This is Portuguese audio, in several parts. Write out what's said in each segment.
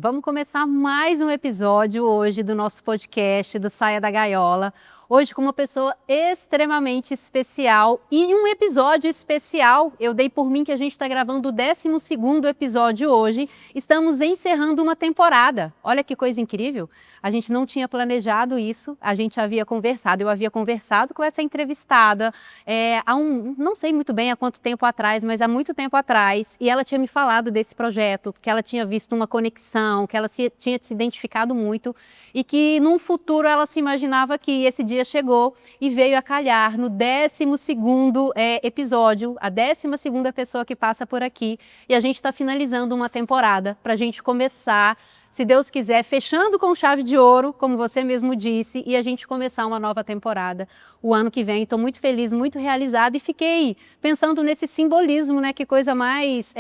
Vamos começar mais um episódio hoje do nosso podcast do Saia da Gaiola. Hoje com uma pessoa extremamente especial e um episódio especial. Eu dei por mim que a gente está gravando o 12º episódio hoje. Estamos encerrando uma temporada. Olha que coisa incrível. A gente não tinha planejado isso, a gente havia conversado. Eu havia conversado com essa entrevistada não sei muito bem há quanto tempo atrás, mas há muito tempo atrás. E ela tinha me falado desse projeto, que ela tinha visto uma conexão, que ela tinha se identificado muito e que num futuro ela se imaginava que esse dia chegou e veio a calhar no 12º episódio, a 12ª pessoa que passa por aqui. E a gente está finalizando uma temporada para a gente começar, se Deus quiser, fechando com chave de ouro, como você mesmo disse, e a gente começar uma nova temporada o ano que vem. Estou muito feliz, muito realizada e fiquei pensando nesse simbolismo, né? Que coisa mais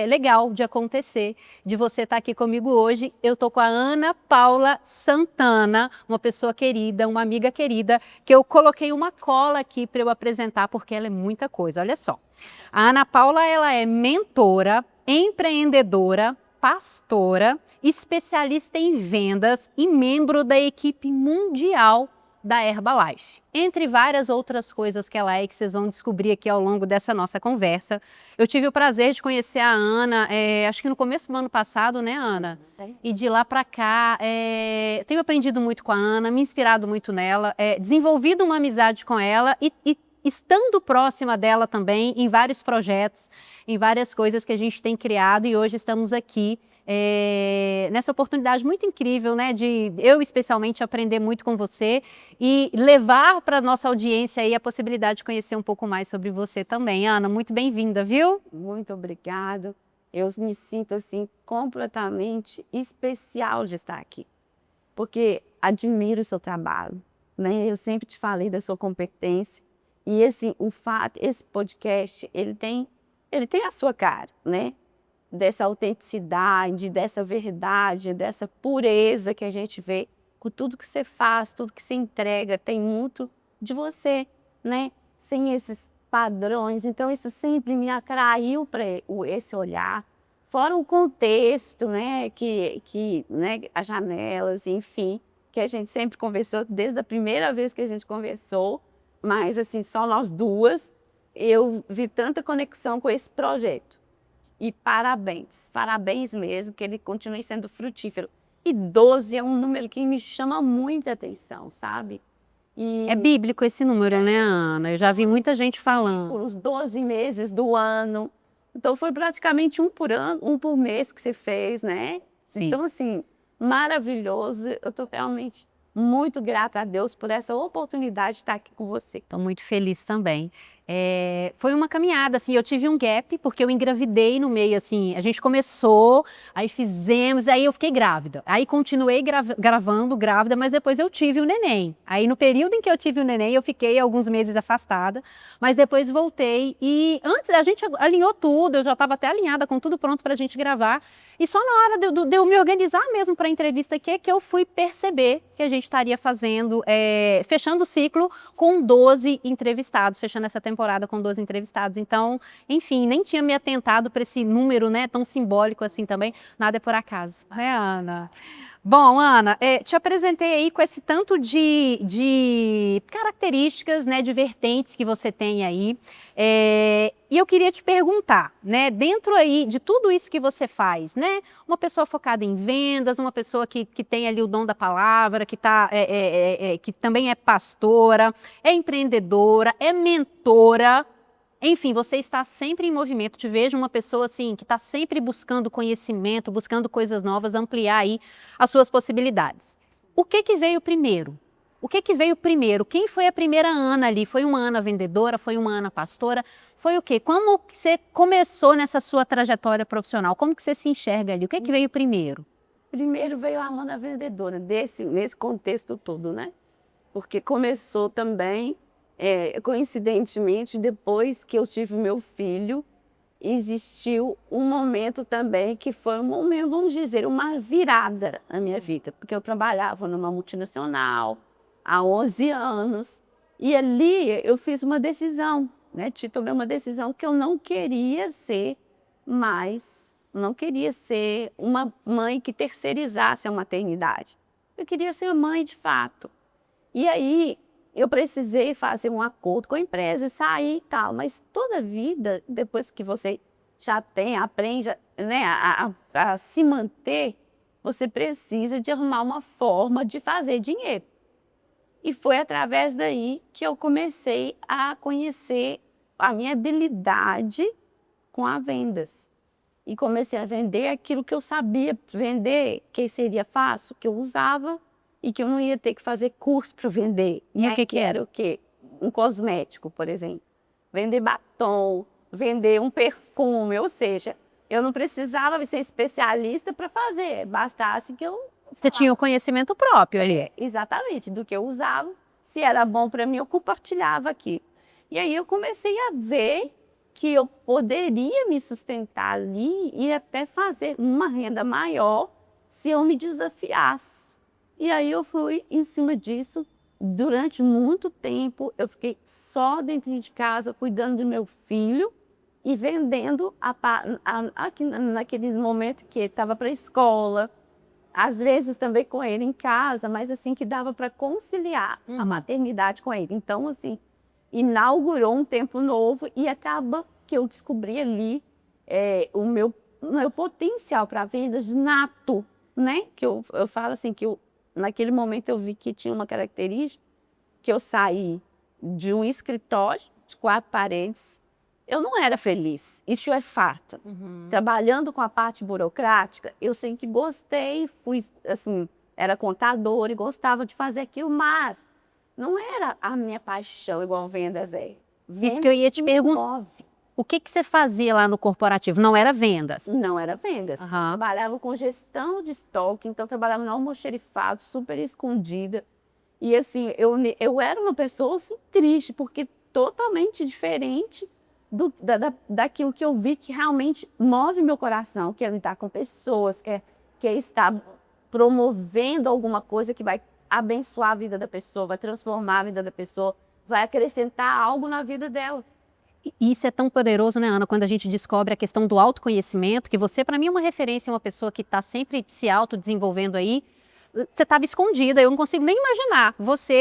legal de acontecer, de você estar aqui comigo hoje. Eu estou com a Ana Paula Santana, uma pessoa querida, uma amiga querida, que eu coloquei uma cola aqui para eu apresentar, porque ela é muita coisa. Olha só, a Ana Paula, ela é mentora, empreendedora, pastora, especialista em vendas e membro da equipe mundial da Herbalife. Entre várias outras coisas que ela é, que vocês vão descobrir aqui ao longo dessa nossa conversa. Eu tive o prazer de conhecer a Ana, acho que no começo do ano passado, né, Ana? E de lá para cá, tenho aprendido muito com a Ana, me inspirado muito nela, desenvolvido uma amizade com ela e estando próxima dela também em vários projetos, em várias coisas que a gente tem criado, e hoje estamos aqui nessa oportunidade muito incrível, né, de eu especialmente aprender muito com você e levar para a nossa audiência aí a possibilidade de conhecer um pouco mais sobre você também. Ana, muito bem-vinda, viu? Muito obrigada. Eu me sinto assim completamente especial de estar aqui, porque admiro o seu trabalho, né? Eu sempre te falei da sua competência. E assim, esse podcast, ele tem a sua cara, né? Dessa autenticidade, dessa verdade, dessa pureza que a gente vê com tudo que você faz, tudo que você entrega, tem muito de você, né? Sem esses padrões. Então, isso sempre me atraiu para esse olhar. Fora o contexto, né? Né? As janelas, enfim, que a gente sempre conversou desde a primeira vez que a gente conversou. Mas, assim, só nós duas, eu vi tanta conexão com esse projeto. E parabéns, parabéns mesmo, que ele continue sendo frutífero. E 12 é um número que me chama muita atenção, sabe? É bíblico esse número, né, Ana? Eu já vi muita gente falando. Por os 12 meses do ano. Então, foi praticamente um por ano, um por mês que você fez, né? Sim. Então, assim, maravilhoso. Eu estou realmente muito grata a Deus por essa oportunidade de estar aqui com você. Estou muito feliz também. Foi uma caminhada, assim, eu tive um gap, porque eu engravidei no meio, assim, a gente começou, aí fizemos, aí eu fiquei grávida. Aí continuei gravando grávida, mas depois eu tive o neném. Aí no período em que eu tive o neném, eu fiquei alguns meses afastada, mas depois voltei e antes a gente alinhou tudo, eu já estava até alinhada com tudo pronto para a gente gravar. E só na hora de eu me organizar mesmo para a entrevista aqui é que eu fui perceber que a gente estaria fazendo, fechando o ciclo com 12 entrevistados, fechando essa temporada com 12 entrevistados. Então, enfim, nem tinha me atentado para esse número, né, tão simbólico assim também. Nada é por acaso, né, Ana? Bom, Ana, te apresentei aí com esse tanto de características, né, de vertentes que você tem aí. E eu queria te perguntar, né, dentro aí de tudo isso que você faz, né, uma pessoa focada em vendas, uma pessoa que tem ali o dom da palavra, que também é pastora, é empreendedora, é mentora, enfim, você está sempre em movimento. Te vejo uma pessoa assim que está sempre buscando conhecimento, buscando coisas novas, ampliar aí as suas possibilidades. O que veio primeiro? O que veio primeiro? Quem foi a primeira Ana ali? Foi uma Ana vendedora? Foi uma Ana pastora? Foi o quê? Como que você começou nessa sua trajetória profissional? Como que você se enxerga ali? O que veio primeiro? Primeiro veio a Ana vendedora, nesse contexto todo, né? Porque começou também, coincidentemente, depois que eu tive meu filho, existiu um momento também que foi um momento, vamos dizer, uma virada na minha vida. Porque eu trabalhava numa multinacional há 11 anos e ali eu fiz uma decisão, né? Tomei uma decisão que eu não queria ser mais não queria ser uma mãe que terceirizasse a maternidade. Eu queria ser mãe de fato. E aí eu precisei fazer um acordo com a empresa e sair e tal. Mas toda a vida, depois que você já aprende, né, a se manter, você precisa de arrumar uma forma de fazer dinheiro. E foi através daí que eu comecei a conhecer a minha habilidade com as vendas. E comecei a vender aquilo que eu sabia vender, que seria fácil, que eu usava e que eu não ia ter que fazer curso para vender. E o que era o quê? Um cosmético, por exemplo. Vender batom, vender um perfume, ou seja, eu não precisava ser especialista para fazer, bastasse que eu... Você tinha o conhecimento próprio ali. Exatamente, do que eu usava. Se era bom para mim, eu compartilhava aqui. E aí eu comecei a ver que eu poderia me sustentar ali e até fazer uma renda maior se eu me desafiasse. E aí eu fui em cima disso. Durante muito tempo, eu fiquei só dentro de casa, cuidando do meu filho e vendendo naquele momento que ele estava para a escola. Às vezes também com ele em casa, mas assim que dava para conciliar a maternidade com ele. Então, assim, inaugurou um tempo novo e acaba que eu descobri ali o meu potencial para vendas nato, né? Que eu falo assim, que naquele momento eu vi que tinha uma característica que eu saí de um escritório de 4 paredes. Eu não era feliz, isso é fato. Trabalhando com a parte burocrática, eu sempre gostei, fui assim, era contadora e gostava de fazer aquilo, mas não era a minha paixão igual vendas é. Isso que eu ia te perguntar. O que você fazia lá no corporativo? Não era vendas? Não era vendas. Trabalhava com gestão de estoque, então trabalhava no almoxerifado, super escondida. E assim, eu era uma pessoa assim, triste, porque totalmente diferente daquilo que eu vi que realmente move meu coração, que é lidar com pessoas, que é estar promovendo alguma coisa que vai abençoar a vida da pessoa, vai transformar a vida da pessoa, vai acrescentar algo na vida dela. E isso é tão poderoso, né, Ana, quando a gente descobre a questão do autoconhecimento, que você, para mim, é uma referência, uma pessoa que está sempre se autodesenvolvendo aí. Você estava escondida, eu não consigo nem imaginar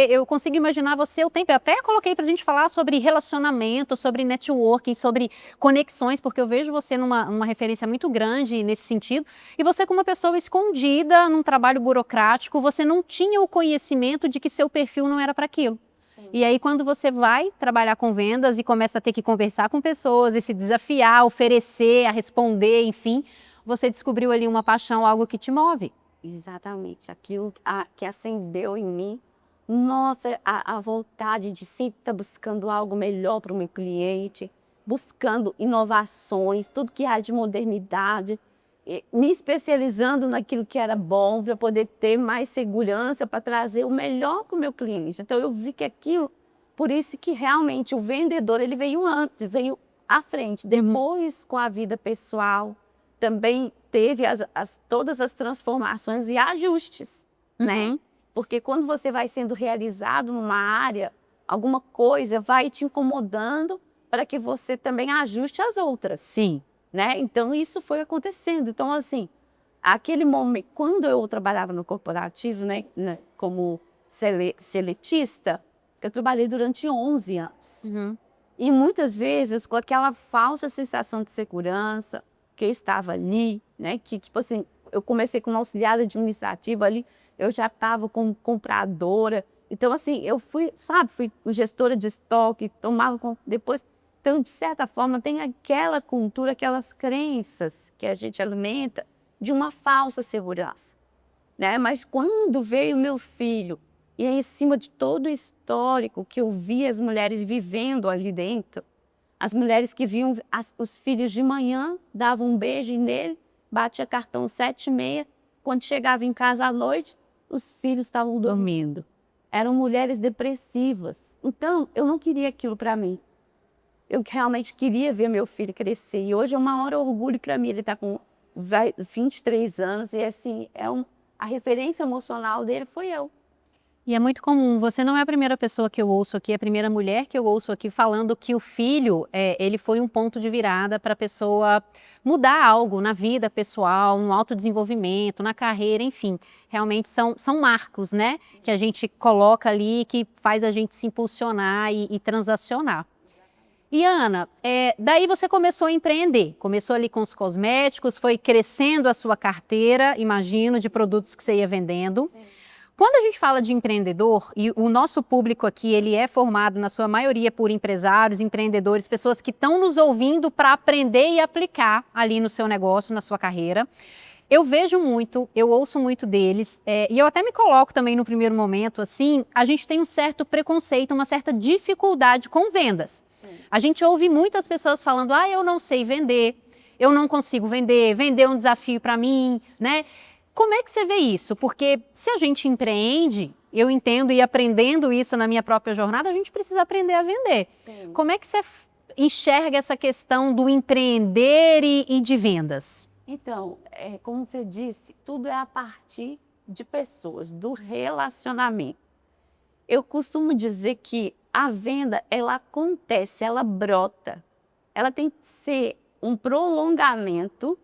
eu consigo imaginar você o tempo, eu até coloquei pra gente falar sobre relacionamento, sobre networking, sobre conexões, porque eu vejo você numa referência muito grande nesse sentido, e você como uma pessoa escondida num trabalho burocrático, você não tinha o conhecimento de que seu perfil não era para aquilo. Sim. E aí quando você vai trabalhar com vendas e começa a ter que conversar com pessoas e se desafiar, a oferecer, a responder, enfim, você descobriu ali uma paixão, algo que te move. Exatamente, aquilo que acendeu em mim, nossa, a vontade de sempre estar buscando algo melhor para o meu cliente, buscando inovações, tudo que há de modernidade, me especializando naquilo que era bom para poder ter mais segurança, para trazer o melhor para o meu cliente. Então eu vi que aquilo, por isso que realmente o vendedor ele veio antes, veio à frente, depois com a vida pessoal, também teve todas as transformações e ajustes, né? Porque quando você vai sendo realizado numa área, alguma coisa vai te incomodando para que você também ajuste as outras. Sim. Né? Então, isso foi acontecendo. Então, assim, aquele momento, quando eu trabalhava no corporativo, né, como seletista, eu trabalhei durante 11 anos. E muitas vezes com aquela falsa sensação de segurança, que eu estava ali, né? Que, tipo assim, eu comecei como auxiliar administrativa ali, eu já estava como compradora. Então, assim, eu fui gestora de estoque, depois... Então, de certa forma, tem aquela cultura, aquelas crenças que a gente alimenta de uma falsa segurança, né? Mas quando veio meu filho, e em cima de todo o histórico que eu vi as mulheres vivendo ali dentro, as mulheres que viam os filhos de manhã, davam um beijo nele, batia cartão 7h30, quando chegava em casa à noite, os filhos estavam dormindo. Eram mulheres depressivas. Então, eu não queria aquilo para mim. Eu realmente queria ver meu filho crescer. E hoje é o maior orgulho para mim. Ele está com 23 anos e, assim, a referência emocional dele foi eu. E é muito comum, você não é a primeira pessoa que eu ouço aqui, é a primeira mulher que eu ouço aqui falando que o filho, ele foi um ponto de virada para a pessoa mudar algo na vida pessoal, no autodesenvolvimento, na carreira, enfim. Realmente são marcos, né, que a gente coloca ali, que faz a gente se impulsionar e transacionar. E Ana, daí você começou a empreender, começou ali com os cosméticos, foi crescendo a sua carteira, imagino, de produtos que você ia vendendo. Quando a gente fala de empreendedor, e o nosso público aqui, ele é formado na sua maioria por empresários, empreendedores, pessoas que estão nos ouvindo para aprender e aplicar ali no seu negócio, na sua carreira. Eu vejo muito, eu ouço muito deles, e eu até me coloco também no primeiro momento, assim, a gente tem um certo preconceito, uma certa dificuldade com vendas. A gente ouve muitas pessoas falando, eu não sei vender, eu não consigo vender, vender é um desafio para mim, né? Como é que você vê isso? Porque se a gente empreende, eu entendo e aprendendo isso na minha própria jornada, a gente precisa aprender a vender. Sim. Como é que você enxerga essa questão do empreender e de vendas? Então, como você disse, tudo é a partir de pessoas, do relacionamento. Eu costumo dizer que a venda, ela acontece, ela brota. Ela tem que ser um prolongamento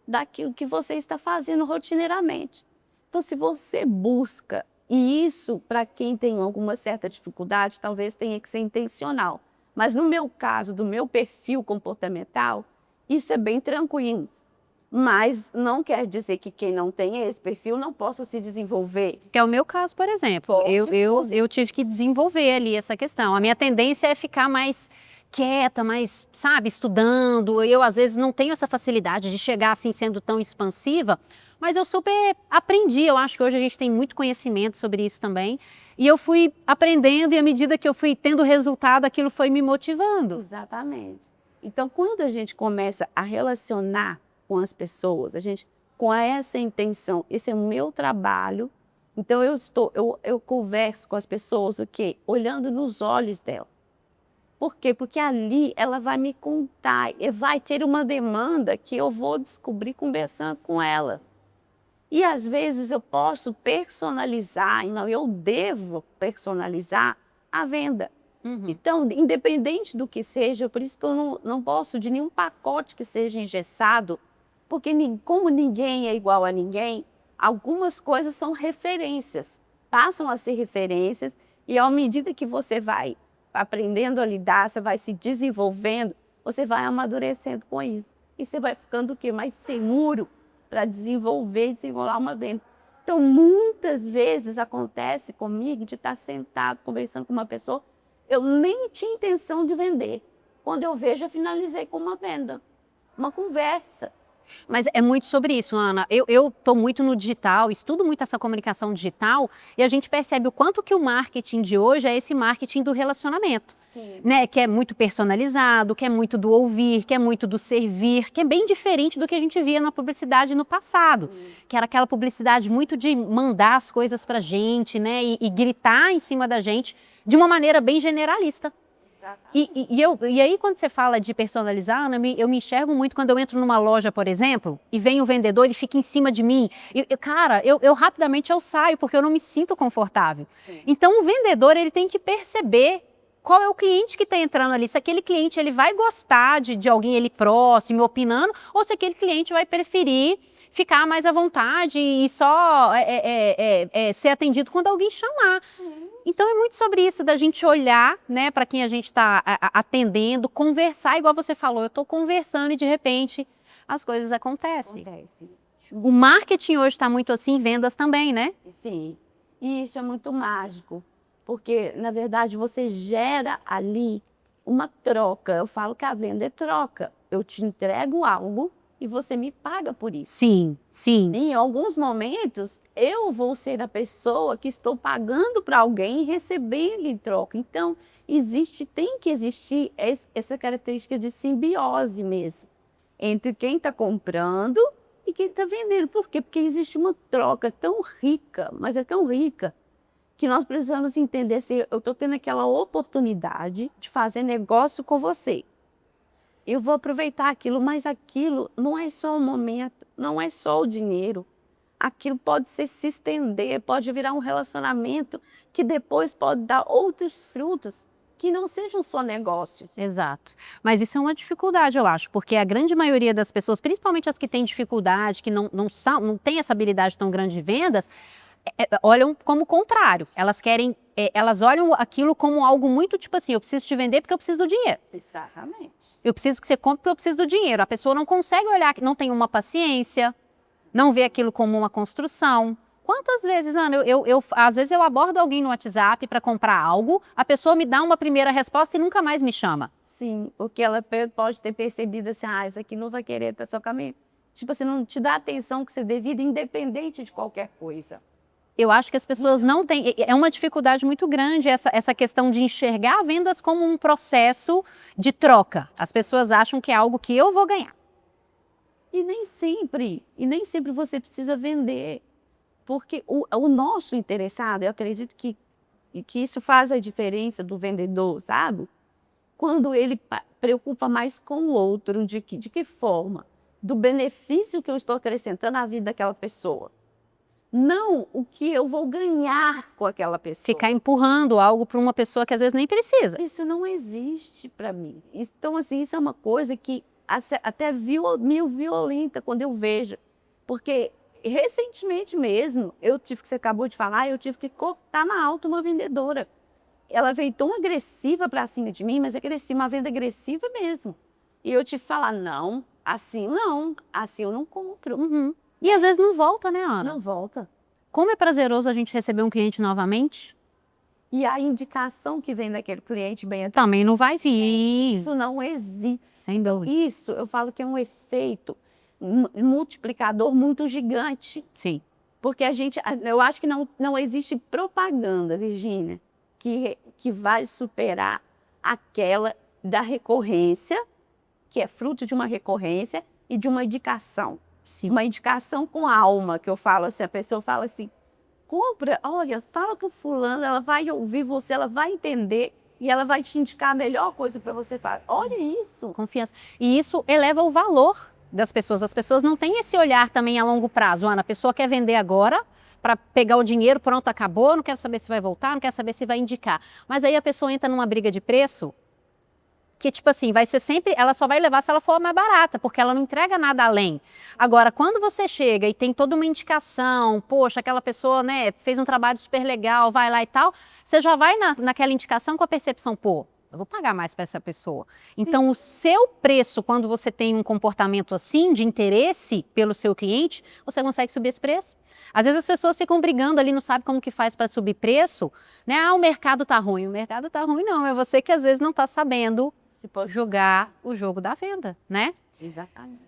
daquilo que você está fazendo rotineiramente. Então, se você busca, e isso para quem tem alguma certa dificuldade, talvez tenha que ser intencional. Mas no meu caso, do meu perfil comportamental, isso é bem tranquilo. Mas não quer dizer que quem não tem esse perfil não possa se desenvolver. Que é o meu caso, por exemplo. Eu tive que desenvolver ali essa questão. A minha tendência é ficar mais quieta, mais, sabe, estudando. Eu, às vezes, não tenho essa facilidade de chegar assim sendo tão expansiva, mas eu super aprendi. Eu acho que hoje a gente tem muito conhecimento sobre isso também. E eu fui aprendendo e à medida que eu fui tendo resultado, aquilo foi me motivando. Exatamente. Então, quando a gente começa a relacionar com as pessoas, a gente com essa intenção, esse é o meu trabalho, então eu converso com as pessoas, o quê? Olhando nos olhos dela. Por quê? Porque ali ela vai me contar, e vai ter uma demanda que eu vou descobrir conversando com ela. E às vezes eu posso personalizar, não, eu devo personalizar a venda. Então, independente do que seja, por isso que eu não posso de nenhum pacote que seja engessado, porque como ninguém é igual a ninguém, algumas coisas são referências, passam a ser referências, e à medida que você vai aprendendo a lidar, você vai se desenvolvendo, você vai amadurecendo com isso. E você vai ficando o quê? Mais seguro para desenvolver e desenrolar uma venda. Então, muitas vezes acontece comigo de estar sentado, conversando com uma pessoa, eu nem tinha intenção de vender. Quando eu vejo, eu finalizei com uma venda, uma conversa. Mas é muito sobre isso, Ana. Eu estou muito no digital, estudo muito essa comunicação digital e a gente percebe o quanto que o marketing de hoje é esse marketing do relacionamento. Sim. Né? Que é muito personalizado, que é muito do ouvir, que é muito do servir, que é bem diferente do que a gente via na publicidade no passado. Sim. Que era aquela publicidade muito de mandar as coisas pra gente, né? E gritar em cima da gente de uma maneira bem generalista. E aí, quando você fala de personalizar, Ana, eu me enxergo muito quando eu entro numa loja, por exemplo, e vem o vendedor e fica em cima de mim. Cara, eu rapidamente eu saio, porque eu não me sinto confortável. Sim. Então, o vendedor, ele tem que perceber qual é o cliente que está entrando ali. Se aquele cliente ele vai gostar de alguém ali próximo, opinando, ou se aquele cliente vai preferir ficar mais à vontade e só ser atendido quando alguém chamar. Então é muito sobre isso, da gente olhar, né, para quem a gente está atendendo, conversar, igual você falou, eu estou conversando e de repente as coisas acontecem. Acontece. O marketing hoje está muito assim, vendas também, né? Sim, e isso é muito mágico, porque na verdade você gera ali uma troca. Eu falo que a venda é troca. Eu te entrego algo e você me paga por isso. Sim, sim. Em alguns momentos, eu vou ser a pessoa que estou pagando para alguém e recebendo em troca. Então, tem que existir essa característica de simbiose mesmo, entre quem está comprando e quem está vendendo. Por quê? Porque existe uma troca tão rica, mas é tão rica, que nós precisamos entender se eu estou tendo aquela oportunidade de fazer negócio com você. Eu vou aproveitar aquilo, mas aquilo não é só o momento, não é só o dinheiro. aquilo pode se estender, pode virar um relacionamento que depois pode dar outros frutos que não sejam só negócios. Exato. Mas isso é uma dificuldade, eu acho, porque a grande maioria das pessoas, principalmente as que têm dificuldade, que não têm essa habilidade tão grande de vendas, olham como o contrário. Elas querem, elas olham aquilo como algo muito tipo assim, eu preciso te vender porque eu preciso do dinheiro. Exatamente. Eu preciso que você compre porque eu preciso do dinheiro. A pessoa não consegue olhar, não tem uma paciência, não vê aquilo como uma construção. Quantas vezes, Ana, às vezes eu abordo alguém no WhatsApp para comprar algo, a pessoa me dá uma primeira resposta e nunca mais me chama. Sim, porque ela pode ter percebido assim, isso aqui não vai querer ter seu caminho. Tipo assim, não te dá a atenção que você devida, independente de qualquer coisa. Eu acho que as pessoas não têm, é uma dificuldade muito grande essa questão de enxergar vendas como um processo de troca. As pessoas acham que é algo que eu vou ganhar. E nem sempre você precisa vender. Porque o nosso interessado, eu acredito que isso faz a diferença do vendedor, sabe? Quando ele preocupa mais com o outro, de que forma? Do benefício que eu estou acrescentando à vida daquela pessoa. Não o que eu vou ganhar com aquela pessoa. Ficar empurrando algo para uma pessoa que às vezes nem precisa. Isso não existe para mim. Então, assim, isso é uma coisa que até me violenta quando eu vejo. Porque recentemente mesmo, você acabou de falar, eu tive que cortar na alta uma vendedora. Ela veio tão agressiva para cima de mim, mas uma venda agressiva mesmo. E eu tive que falar, não, assim eu não compro. Uhum. E às vezes não volta, né, Ana? Não volta. Como é prazeroso a gente receber um cliente novamente? E a indicação que vem daquele cliente bem atendido. Também não vai vir. Isso não existe. Sem dúvida. Isso, eu falo que é um efeito multiplicador muito gigante. Sim. Porque eu acho que não existe propaganda, Virgínia, que vai superar aquela da recorrência, que é fruto de uma recorrência e de uma indicação. Sim. Uma indicação com alma, que eu falo assim, a pessoa fala assim, compra, olha, fala com fulano, ela vai ouvir você, ela vai entender e ela vai te indicar a melhor coisa para você fazer. Olha isso. Confiança. E isso eleva o valor das pessoas. As pessoas não têm esse olhar também a longo prazo. Ana, a pessoa quer vender agora para pegar o dinheiro, pronto, acabou, não quero saber se vai voltar, não quero saber se vai indicar. Mas aí a pessoa entra numa briga de preço que, tipo assim, vai ser sempre, ela só vai levar se ela for mais barata, porque ela não entrega nada além. Agora, quando você chega e tem toda uma indicação, poxa, aquela pessoa, né, fez um trabalho super legal, vai lá e tal, você já vai naquela indicação com a percepção, pô, eu vou pagar mais para essa pessoa. Então, o seu preço, quando você tem um comportamento assim, de interesse pelo seu cliente, você consegue subir esse preço. Às vezes as pessoas ficam brigando ali, não sabem como que faz para subir preço, né? Ah, o mercado tá ruim. O mercado tá ruim não, é você que às vezes não está sabendo jogar o jogo da venda, né? Exatamente.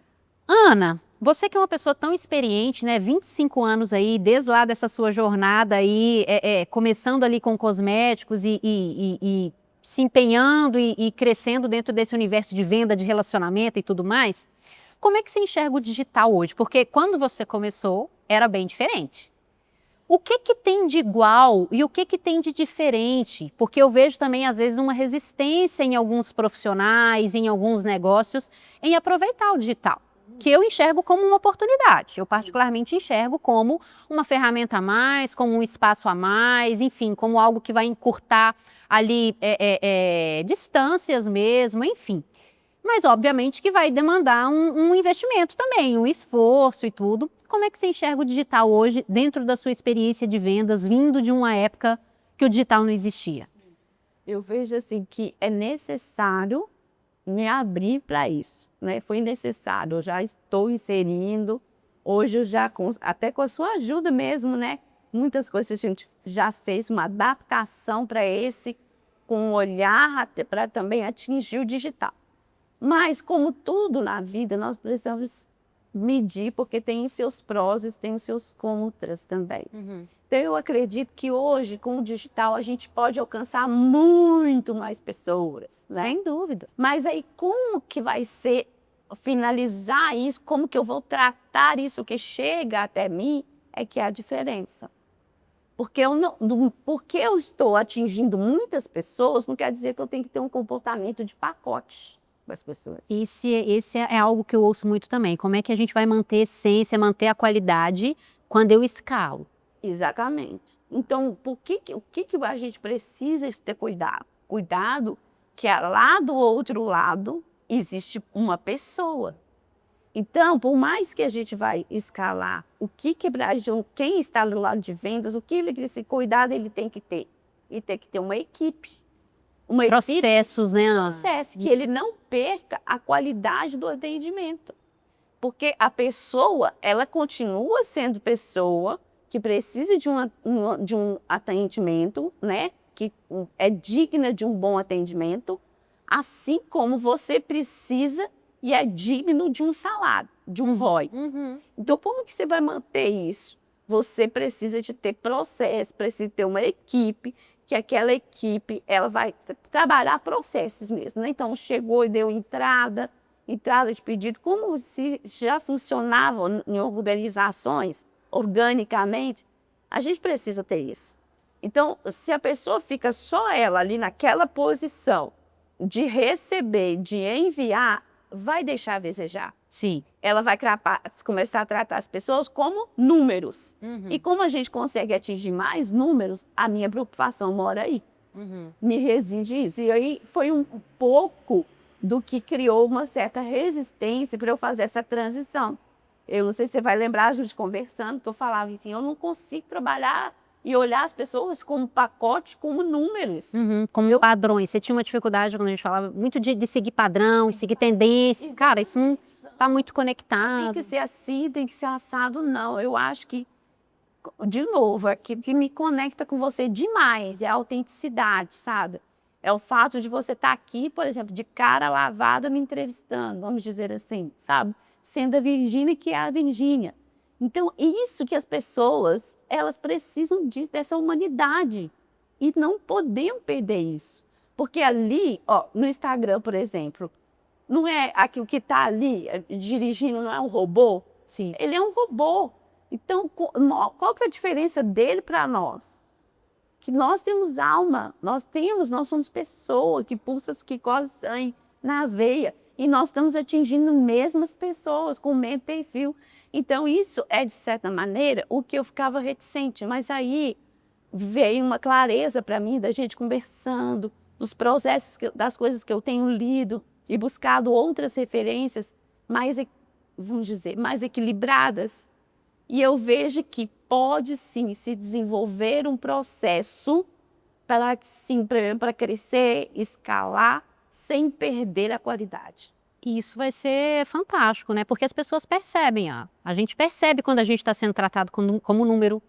Ana, você que é uma pessoa tão experiente, né? 25 anos aí, desde lá dessa sua jornada aí, começando ali com cosméticos e se empenhando e crescendo dentro desse universo de venda, de relacionamento e tudo mais, como é que você enxerga o digital hoje? Porque quando você começou, era bem diferente. O que tem de igual e o que tem de diferente? Porque eu vejo também, às vezes, uma resistência em alguns profissionais, em alguns negócios, em aproveitar o digital, que eu enxergo como uma oportunidade. Eu particularmente enxergo como uma ferramenta a mais, como um espaço a mais, enfim, como algo que vai encurtar ali distâncias mesmo, enfim. Mas, obviamente, que vai demandar um investimento também, um esforço e tudo. Como é que você enxerga o digital hoje, dentro da sua experiência de vendas, vindo de uma época que o digital não existia? Eu vejo assim que é necessário me abrir para isso, né? Foi necessário, eu já estou inserindo, hoje eu já, até com a sua ajuda mesmo, né? Muitas coisas a gente já fez uma adaptação para com um olhar para também atingir o digital. Mas, como tudo na vida, nós precisamos medir, porque tem os seus prós e tem os seus contras também. Uhum. Então, eu acredito que hoje, com o digital, a gente pode alcançar muito mais pessoas, né? Sem dúvida. Mas aí, como que vai ser finalizar isso? Como que eu vou tratar isso que chega até mim? É que é a diferença. Porque eu estou atingindo muitas pessoas, não quer dizer que eu tenho que ter um comportamento de pacote com as pessoas. Esse é algo que eu ouço muito também. Como é que a gente vai manter a essência, manter a qualidade, quando eu escalo. Exatamente. Então, o que a gente precisa ter cuidado? Cuidado que lá do outro lado existe uma pessoa. Então, por mais que a gente vai escalar, quem está do lado de vendas, esse cuidado ele tem que ter? Ele tem que ter uma equipe. Processos, né, Ana? Processo, que ele não perca a qualidade do atendimento. Porque a pessoa, ela continua sendo pessoa que precisa de um atendimento, né? Que é digna de um bom atendimento, assim como você precisa e é digno de um salário, de um ROI. Então, como que você vai manter isso? Você precisa de ter processo, precisa ter uma equipe, que aquela equipe ela vai trabalhar processos mesmo, né? Então, chegou e deu entrada de pedido, como se já funcionava em organizações, organicamente, a gente precisa ter isso. Então, se a pessoa fica só ela ali naquela posição de receber, de enviar, vai deixar a desejar. Sim. Ela vai começar a tratar as pessoas como números. E como a gente consegue atingir mais números, a minha preocupação mora aí. Me reside isso. E aí foi um pouco do que criou uma certa resistência para eu fazer essa transição. Eu não sei se você vai lembrar, a gente conversando, que eu falava assim, eu não consigo trabalhar e olhar as pessoas como pacote, como números. Como padrões. Você tinha uma dificuldade quando a gente falava muito de seguir padrão, de seguir tendência. Cara, isso não está muito conectado. Tem que ser assim, tem que ser assado, não. Eu acho que, de novo, aquilo que me conecta com você demais é a autenticidade, sabe? É o fato de você estar aqui, por exemplo, de cara lavada me entrevistando, vamos dizer assim, sabe? Sendo a Virgínia que é a Virgínia. Então, isso que as pessoas, elas precisam dessa humanidade. E não podemos perder isso. Porque ali, ó, no Instagram, por exemplo, não é aquilo que está ali dirigindo, não é um robô? Sim. Ele é um robô. Então, qual que é a diferença dele para nós? Que nós temos alma, nós somos pessoas que pulsam, que correm sangue nas veias. E nós estamos atingindo as mesmas pessoas, com o mesmo perfil. Então, isso é, de certa maneira, o que eu ficava reticente. Mas aí veio uma clareza para mim, da gente conversando, dos processos, das coisas que eu tenho lido e buscado outras referências mais, vamos dizer, mais equilibradas. E eu vejo que pode, sim, se desenvolver um processo para crescer, escalar, sem perder a qualidade. E isso vai ser fantástico, né? Porque as pessoas percebem, a gente percebe quando a gente está sendo tratado como número,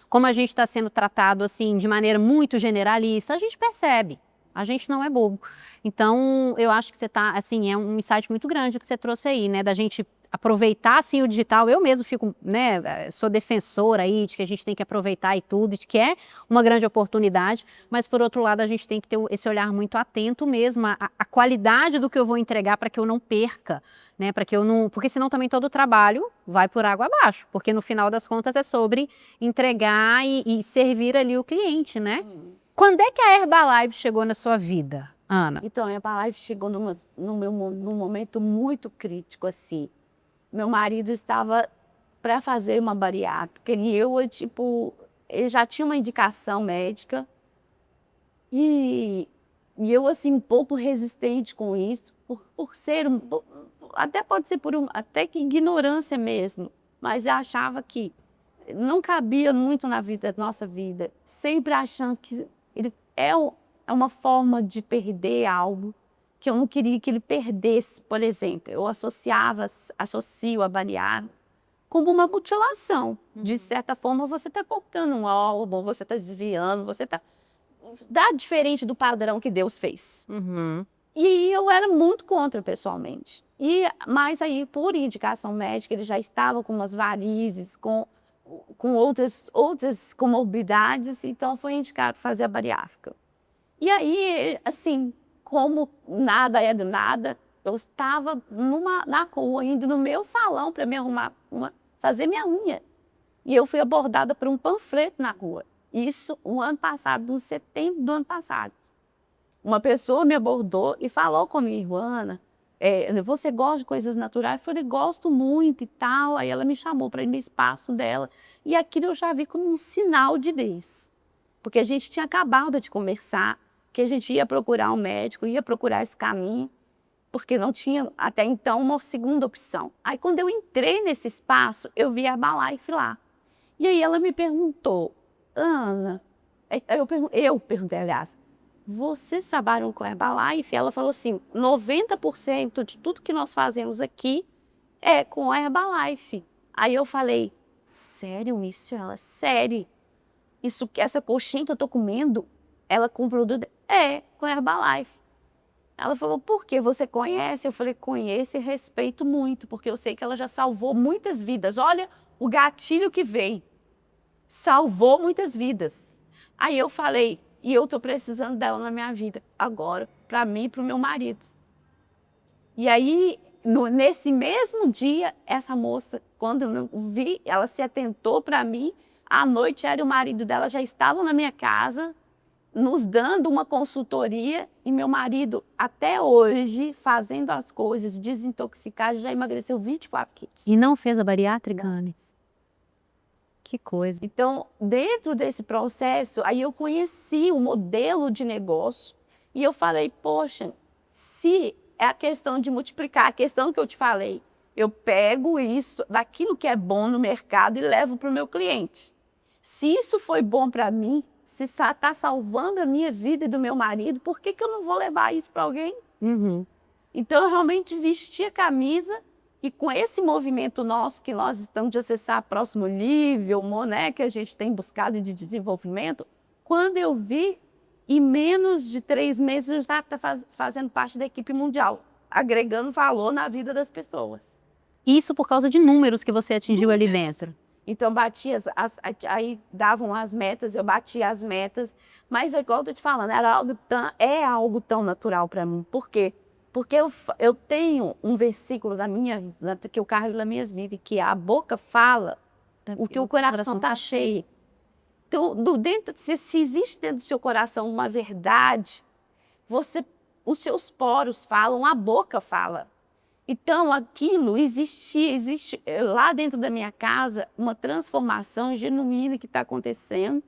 como a gente está sendo tratado assim de maneira muito generalista, a gente percebe. A gente não é bobo. Então, eu acho que você está, assim, é um insight muito grande que você trouxe aí, né? Da gente aproveitar, assim, o digital. Eu mesmo fico, né, sou defensora aí de que a gente tem que aproveitar e tudo, de que é uma grande oportunidade, mas, por outro lado, a gente tem que ter esse olhar muito atento mesmo à qualidade do que eu vou entregar para que eu não perca, né? Para que eu não... Porque senão também todo o trabalho vai por água abaixo, porque no final das contas é sobre entregar e servir ali o cliente, né? Quando é que a Herbalife chegou na sua vida, Ana? Então, a Herbalife chegou num momento muito crítico, assim. Meu marido estava para fazer uma bariátrica e ele já tinha uma indicação médica e eu, assim, um pouco resistente com isso, por ser, até pode ser até que ignorância mesmo, mas eu achava que não cabia muito na nossa vida, sempre achando que ele é uma forma de perder algo que eu não queria que ele perdesse. Por exemplo, eu associo a bariátrica como uma mutilação. De certa forma, você está cortando um órgão, você está desviando, você está... Dá diferente do padrão que Deus fez. E eu era muito contra, pessoalmente. Mas aí, por indicação médica, ele já estava com umas varizes, com outras comorbidades, então foi indicado fazer a bariátrica. E aí, assim, como nada é do nada, eu estava na rua, indo no meu salão para me arrumar, fazer minha unha. E eu fui abordada por um panfleto na rua. Isso no ano passado, em setembro do ano passado. Uma pessoa me abordou e falou comigo, Ana, Você gosta de coisas naturais? Eu falei, gosto muito e tal. Aí ela me chamou para ir no espaço dela. E aquilo eu já vi como um sinal de Deus. Porque a gente tinha acabado de conversar, que a gente ia procurar um médico, ia procurar esse caminho, porque não tinha até então uma segunda opção. Aí quando eu entrei nesse espaço, eu vi a Herbalife lá. E aí ela me perguntou, Ana, eu perguntei, aliás, vocês trabalham com a Herbalife? Ela falou assim, 90% de tudo que nós fazemos aqui é com a Herbalife. Aí eu falei, sério isso? Ela, sério? Essa coxinha que eu tô comendo, ela com produto... com a Herbalife. Ela falou, por que você conhece? Eu falei, conheço e respeito muito, porque eu sei que ela já salvou muitas vidas. Olha o gatilho que vem. Salvou muitas vidas. Aí eu falei, e eu tô precisando dela na minha vida agora, para mim e para o meu marido. E aí, nesse mesmo dia, essa moça, quando eu vi, ela se atentou para mim, à noite ela e o marido dela já estavam na minha casa, nos dando uma consultoria, e meu marido, até hoje, fazendo as coisas, desintoxicado, já emagreceu 24 quilos. E não fez a bariátrica, Anis? Que coisa. Então, dentro desse processo, aí eu conheci o modelo de negócio e eu falei, poxa, se é a questão de multiplicar, a questão que eu te falei, eu pego isso, daquilo que é bom no mercado e levo para o meu cliente. Se isso foi bom para mim, se está salvando a minha vida e do meu marido, por que eu não vou levar isso para alguém? Uhum. Então, eu realmente vesti a camisa. E com esse movimento nosso, que nós estamos de acessar próximo nível, né, que a gente tem buscado de desenvolvimento, quando eu vi, em menos de 3 meses, eu já estava fazendo parte da equipe mundial, agregando valor na vida das pessoas. Isso por causa de números que você atingiu ali dentro. Então, batia aí davam as metas, eu batia as metas, mas igual eu estou te falando, é algo tão natural para mim. Por quê? Porque eu tenho um versículo que eu carrego nas minhas vidas, que a boca fala o que o coração está cheio. Então, se existe dentro do seu coração uma verdade, os seus poros falam, a boca fala. Então, aquilo existe lá dentro da minha casa uma transformação genuína que está acontecendo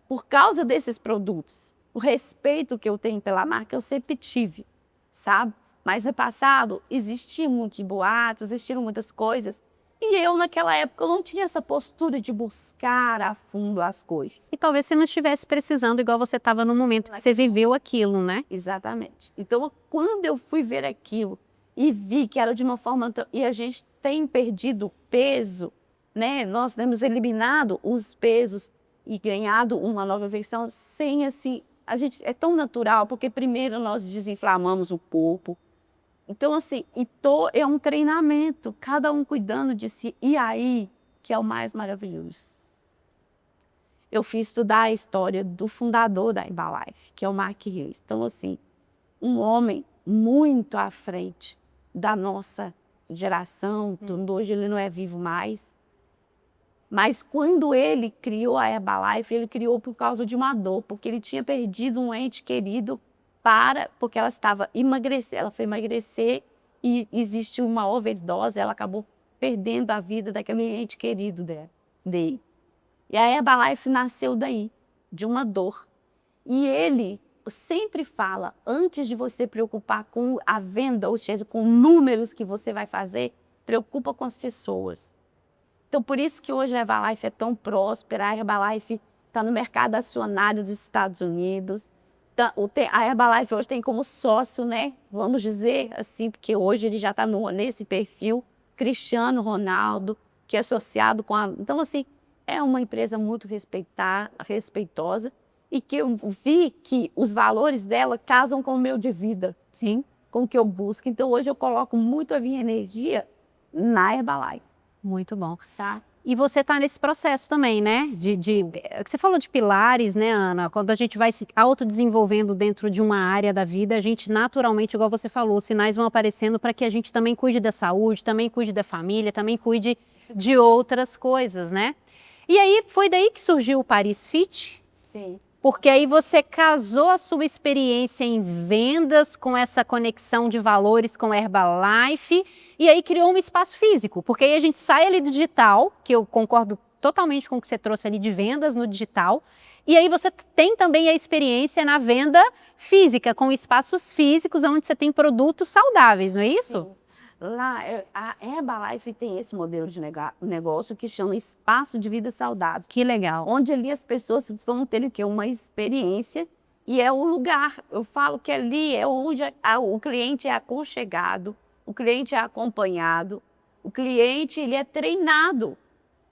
por causa desses produtos. O respeito que eu tenho pela marca, eu sempre tive, sabe? Mas no passado, existiam muitos boatos, existiam muitas coisas. E eu, naquela época, não tinha essa postura de buscar a fundo as coisas. E talvez você não estivesse precisando igual você estava no momento que você viveu aquilo, né? Exatamente. Então, quando eu fui ver aquilo e vi que era de uma forma... E a gente tem perdido peso, né? Nós temos eliminado os pesos e ganhado uma nova versão sem, assim... é tão natural, porque primeiro nós desinflamamos o corpo. Então, assim, é um treinamento, cada um cuidando de si. E aí, que é o mais maravilhoso. Eu fui estudar a história do fundador da Herbalife, que é o Mark Hughes. Então, assim, um homem muito à frente da nossa geração. Hoje ele não é vivo mais. Mas quando ele criou a Herbalife, ele criou por causa de uma dor, porque ele tinha perdido um ente querido porque ela estava emagrecendo, ela foi emagrecer e existe uma overdose, ela acabou perdendo a vida daquele ente querido dele. E a Herbalife nasceu daí, de uma dor. E ele sempre fala, antes de você preocupar com a venda, ou seja, com números que você vai fazer, preocupa com as pessoas. Então, por isso que hoje a Herbalife é tão próspera, a Herbalife está no mercado acionário dos Estados Unidos. A Herbalife hoje tem como sócio, né? Vamos dizer assim, porque hoje ele já está nesse perfil, Cristiano Ronaldo, que é associado com a... Então, assim, é uma empresa muito respeitosa e que eu vi que os valores dela casam com o meu de vida. Sim. Com o que eu busco. Então, hoje eu coloco muito a minha energia na Herbalife. Muito bom. Tá? E você está nesse processo também, né? Você falou de pilares, né, Ana? Quando a gente vai se autodesenvolvendo dentro de uma área da vida, a gente naturalmente, igual você falou, os sinais vão aparecendo para que a gente também cuide da saúde, também cuide da família, também cuide de outras coisas, né? E aí, foi daí que surgiu o Paris Fit? Sim. Porque aí você casou a sua experiência em vendas com essa conexão de valores com Herbalife e aí criou um espaço físico. Porque aí a gente sai ali do digital, que eu concordo totalmente com o que você trouxe ali de vendas no digital, e aí você tem também a experiência na venda física, com espaços físicos onde você tem produtos saudáveis, não é isso? Sim. Lá, a Herbalife tem esse modelo de negócio que chama espaço de vida saudável, Que legal. onde ali as pessoas vão ter o quê? Uma experiência e é o lugar. Eu falo que ali é onde o cliente é aconchegado, o cliente é acompanhado, o cliente ele é treinado.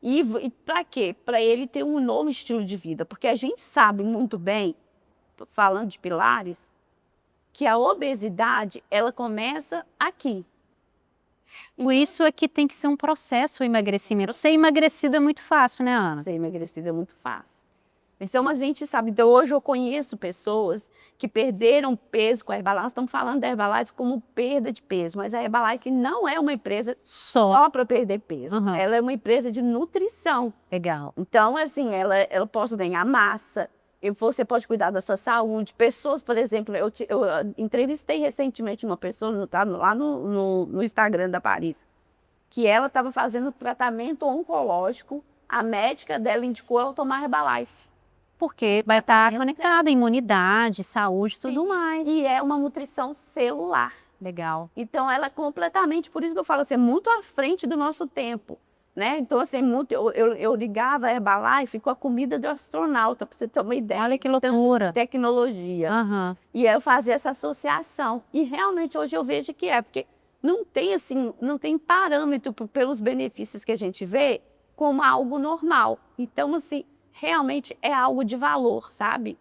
E para quê? Para ele ter um novo estilo de vida, porque a gente sabe muito bem, falando de pilares, que a obesidade ela começa aqui. Por isso é que tem que ser um processo o emagrecimento. Ser emagrecido é muito fácil, né, Ana? Ser emagrecido é muito fácil. Então a gente sabe, então hoje eu conheço pessoas que perderam peso com a Herbalife, estamos falando da Herbalife como perda de peso, mas a Herbalife não é uma empresa só para perder peso, Uhum. ela é uma empresa de nutrição. Legal. Então, assim, ela pode ganhar massa, e você pode cuidar da sua saúde. Pessoas, por exemplo, eu entrevistei recentemente uma pessoa tá, lá no Instagram da Paris, que ela estava fazendo tratamento oncológico, a médica dela indicou ela tomar Herbalife. Porque vai estar conectado, imunidade, saúde, tudo mais. E é uma nutrição celular. Legal. Então, ela é completamente, por isso que eu falo assim, é muito à frente do nosso tempo. Né? Então, assim, eu ligava a Herbalife com a comida do astronauta, para você ter uma ideia. Olha que loucura. Tecnologia. Uhum. E aí eu fazia essa associação. E realmente hoje eu vejo que porque não tem, assim, não tem parâmetro pelos benefícios que a gente vê como algo normal. Então, assim, realmente é algo de valor, sabe?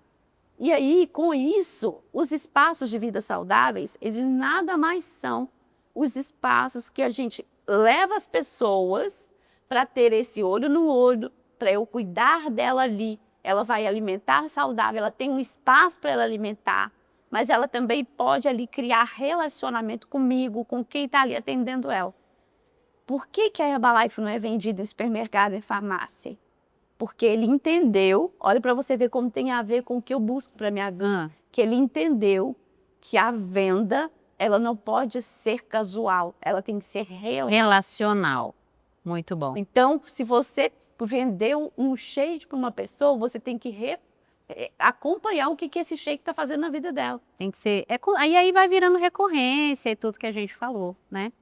E aí, com isso, os espaços de vida saudáveis, eles nada mais são os espaços que a gente leva as pessoas para ter esse olho no olho, para eu cuidar dela ali. Ela vai alimentar saudável, ela tem um espaço para ela alimentar, mas ela também pode ali criar relacionamento comigo, com quem está ali atendendo ela. Por que a Herbalife não é vendida em supermercado e farmácia? Porque ele entendeu, olha para você ver como tem a ver com o que eu busco para minha vida, que ele entendeu que a venda, ela não pode ser casual, ela tem que ser relacional. Muito bom. Então, se você vendeu um shake para uma pessoa, você tem que acompanhar o que esse shake está fazendo na vida dela. Tem que ser. Aí vai virando recorrência e tudo que a gente falou, né?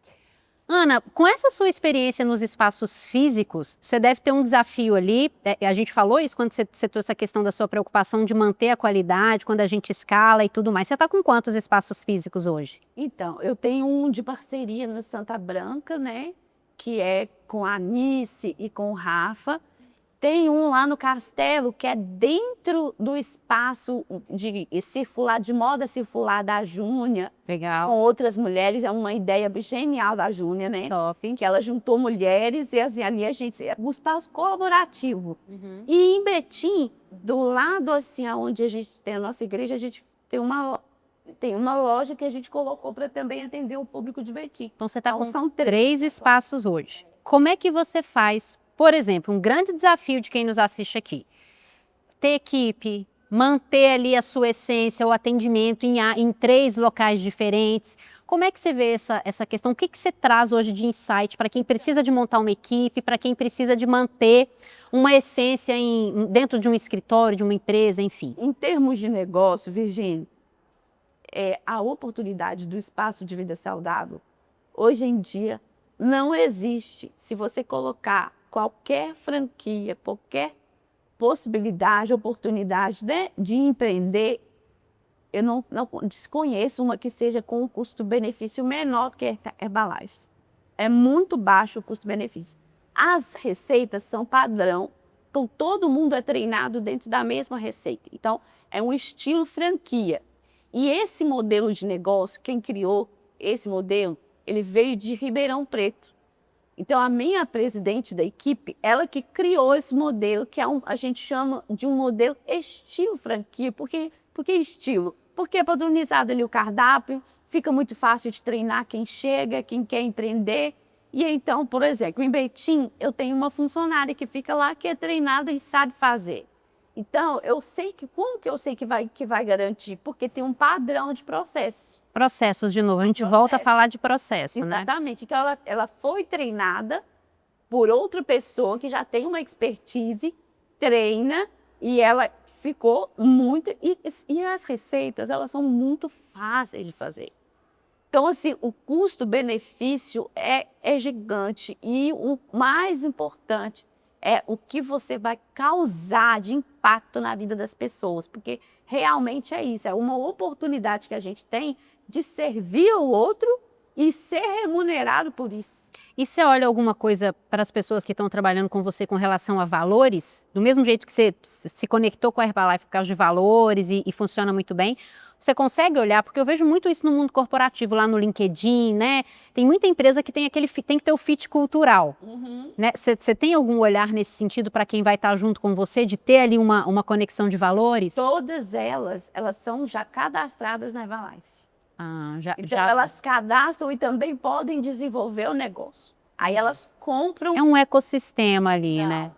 Ana, com essa sua experiência nos espaços físicos, você deve ter um desafio ali. A gente falou isso quando você trouxe a questão da sua preocupação de manter a qualidade, quando a gente escala e tudo mais. Você está com quantos espaços físicos hoje? Então, eu tenho um de parceria no Santa Branca, né? Que é com a Anice e com o Rafa. Tem um lá no Castelo, que é dentro do espaço de moda circular da Júnia. Legal. Com outras mulheres, é uma ideia genial da Júnia, né? Top. Que ela juntou mulheres e assim, ali a gente, é um espaço colaborativo. Uhum. E em Betim, do lado assim, onde a gente tem a nossa igreja, a gente tem uma loja que a gente colocou para também atender o público de Betim. Então você está Então, com são 3 espaços hoje. Como é que você faz, por exemplo, um grande desafio de quem nos assiste aqui? Ter equipe, manter ali a sua essência, o atendimento em 3 locais diferentes. Como é que você vê essa questão? O que você traz hoje de insight para quem precisa de montar uma equipe, para quem precisa de manter uma essência dentro de um escritório, de uma empresa, enfim? Em termos de negócio, Virgínia, a oportunidade do espaço de vida saudável, hoje em dia, não existe. Se você colocar qualquer franquia, qualquer possibilidade, oportunidade, né, de empreender, eu não desconheço uma que seja com um custo-benefício menor do que a Herbalife. É muito baixo o custo-benefício. As receitas são padrão, então todo mundo é treinado dentro da mesma receita. Então, é um estilo franquia. E esse modelo de negócio, quem criou esse modelo, ele veio de Ribeirão Preto. Então, a minha presidente da equipe, ela que criou esse modelo, que a gente chama de um modelo estilo franquia. Por que estilo? Porque é padronizado ali o cardápio, fica muito fácil de treinar quem chega, quem quer empreender. E então, por exemplo, em Betim, eu tenho uma funcionária que fica lá, que é treinada e sabe fazer. Então, eu sei que, como que eu sei que vai garantir? Porque tem um padrão de processo. Processos, de novo, a gente volta a falar de processo, né? Exatamente. Então, ela foi treinada por outra pessoa que já tem uma expertise, treina, e ela ficou muito... E as receitas, elas são muito fáceis de fazer. Então, assim, o custo-benefício é gigante. E o mais importante é o que você vai causar de impacto na vida das pessoas. Porque realmente é isso, é uma oportunidade que a gente tem de servir ao outro e ser remunerado por isso. E você olha alguma coisa para as pessoas que estão trabalhando com você com relação a valores? Do mesmo jeito que você se conectou com a Herbalife por causa de valores e funciona muito bem, você consegue olhar, porque eu vejo muito isso no mundo corporativo, lá no LinkedIn, né? Tem muita empresa que tem tem que ter o fit cultural, né? Você tem algum olhar nesse sentido para quem vai estar junto com você, de ter ali uma conexão de valores? Todas elas são já cadastradas na Herbalife. Ah, Então, elas cadastram e também podem desenvolver o negócio. Aí elas compram... É um ecossistema ali, né?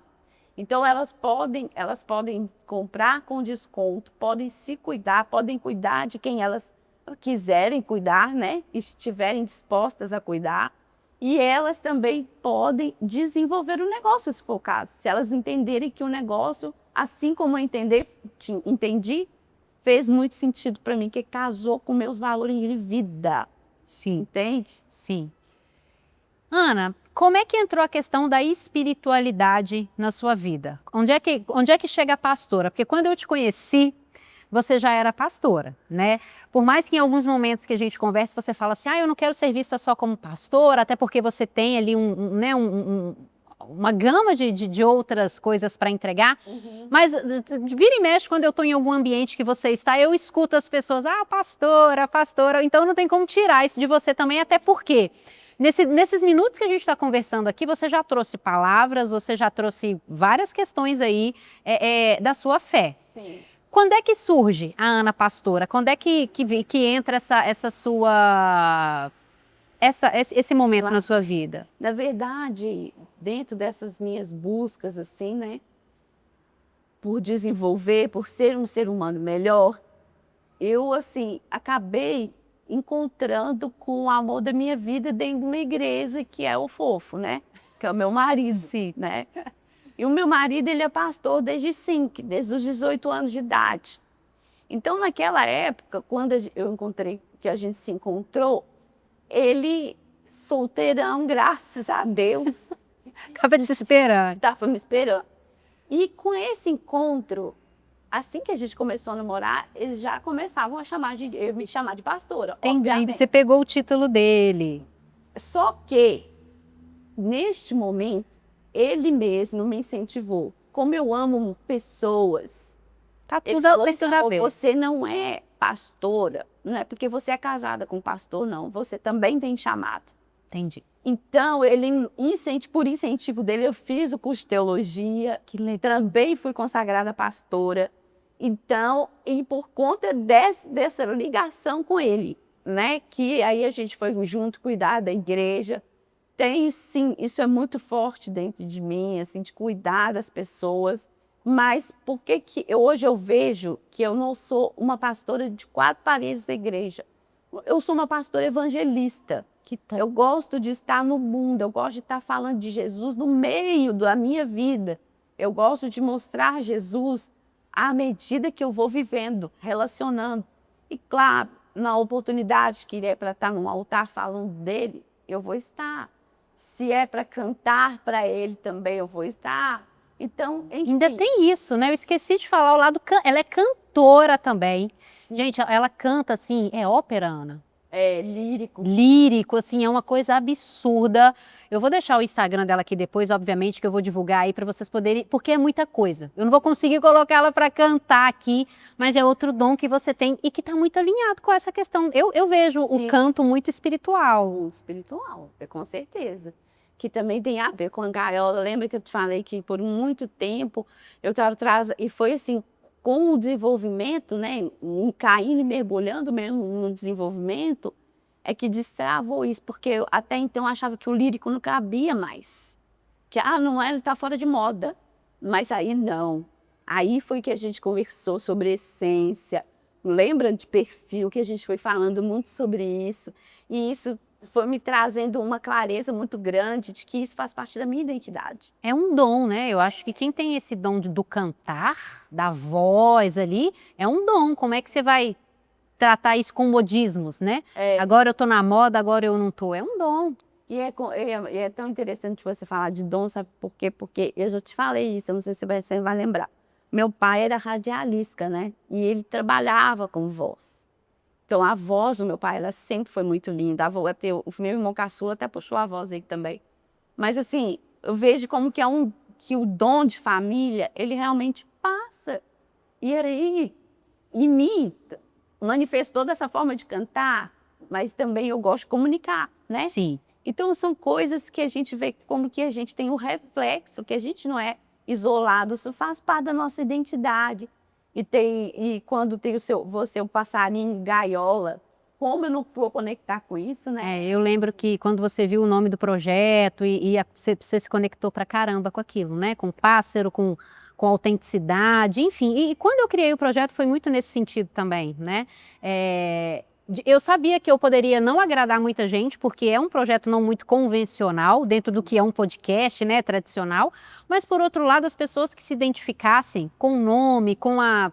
Então, elas podem comprar com desconto, podem se cuidar, podem cuidar de quem elas quiserem cuidar, né? E estiverem dispostas a cuidar. E elas também podem desenvolver o negócio, se for o caso. Se elas entenderem que o negócio, assim como eu entendi, fez muito sentido para mim, que casou com meus valores de vida. Sim. Entende? Sim. Ana, como é que entrou a questão da espiritualidade na sua vida? Onde é que chega a pastora? Porque quando eu te conheci, você já era pastora, né? Por mais que em alguns momentos que a gente converse, você fala assim, eu não quero ser vista só como pastora, até porque você tem ali uma gama de outras coisas para entregar, mas vira e mexe, quando eu estou em algum ambiente que você está, eu escuto as pessoas, pastora, então não tem como tirar isso de você também, até porque nesses minutos que a gente está conversando aqui, você já trouxe palavras, você já trouxe várias questões aí da sua fé. Sim. Quando é que surge a Ana pastora? Quando é que entra esse momento na sua vida? Na verdade, dentro dessas minhas buscas, assim, né? Por desenvolver, por ser um ser humano melhor, eu, assim, acabei encontrando com o amor da minha vida dentro de uma igreja, que é o Fofo, né? Que é o meu marido, Sim. né? E o meu marido, ele é pastor desde os 18 anos de idade. Então, naquela época, quando eu encontrei, que a gente se encontrou, ele, solteirão, graças a Deus, Acaba desesperando. estava me esperando. E com esse encontro, assim que a gente começou a namorar, eles já começavam a me chamar de pastora. Entendi, obviamente. você pegou o título dele. Só que, neste momento, ele mesmo me incentivou. Como eu amo pessoas, Tá ele tudo falou a assim, você não é pastora, não é porque você é casada com um pastor, não. Você também tem chamado. Entendi. Então, por incentivo dele, eu fiz o curso de teologia. Que legal. Também fui consagrada pastora. Então, e por conta dessa ligação com ele, né? Que aí a gente foi junto cuidar da igreja. Tenho, sim, isso é muito forte dentro de mim, assim, de cuidar das pessoas. Mas por que hoje eu vejo que eu não sou uma pastora de 4 paredes da igreja? Eu sou uma pastora evangelista. Eu gosto de estar no mundo, eu gosto de estar falando de Jesus no meio da minha vida. Eu gosto de mostrar Jesus à medida que eu vou vivendo, relacionando. E claro, na oportunidade que é para estar num altar falando dele, eu vou estar. Se é para cantar para ele também, eu vou estar. Então, enfim. Ainda tem isso, né? Eu esqueci de falar o lado... Ela é cantora também. Sim. Gente, ela canta assim, é ópera, Ana? É, lírico. Lírico, assim, é uma coisa absurda. Eu vou deixar o Instagram dela aqui depois, obviamente, que eu vou divulgar aí para vocês poderem, porque é muita coisa. Eu não vou conseguir colocá-la para cantar aqui, mas é outro dom que você tem e que está muito alinhado com essa questão. Eu vejo o canto muito espiritual. Espiritual, com certeza. Que também tem a ver com a gaiola. Lembra que eu te falei que por muito tempo eu estava atrás, e foi assim, com o desenvolvimento, né, caindo e mergulhando mesmo no desenvolvimento, é que destravou isso, porque eu até então achava que o lírico não cabia mais. Que, não é, ele está fora de moda. Mas aí não. Aí foi que a gente conversou sobre essência, lembra de perfil, que a gente foi falando muito sobre isso. E isso foi me trazendo uma clareza muito grande de que isso faz parte da minha identidade. É um dom, né? Eu acho que quem tem esse dom do cantar, da voz ali, é um dom. Como é que você vai tratar isso com modismos, né? Agora eu tô na moda, agora eu não tô. É um dom. E é tão interessante você falar de dom, sabe por quê? Porque eu já te falei isso, eu não sei se você vai lembrar. Meu pai era radialista, né? E ele trabalhava com voz. Então a voz do meu pai, ela sempre foi muito linda. O meu irmão caçula até puxou a voz dele também. Mas assim, eu vejo como que o dom de família, ele realmente passa. E aí, em mim, manifestou dessa forma de cantar, mas também eu gosto de comunicar, né? Sim. Então são coisas que a gente vê como que a gente tem um reflexo, que a gente não é isolado, isso faz parte da nossa identidade. E quando tem você, o passarinho gaiola, como eu não vou conectar com isso, né? Eu lembro que quando você viu o nome do projeto você se conectou pra caramba com aquilo, né? Com o pássaro, com autenticidade, enfim. E quando eu criei o projeto foi muito nesse sentido também, né? Eu sabia que eu poderia não agradar muita gente, porque é um projeto não muito convencional, dentro do que é um podcast, né, tradicional, mas por outro lado, as pessoas que se identificassem com o nome, com a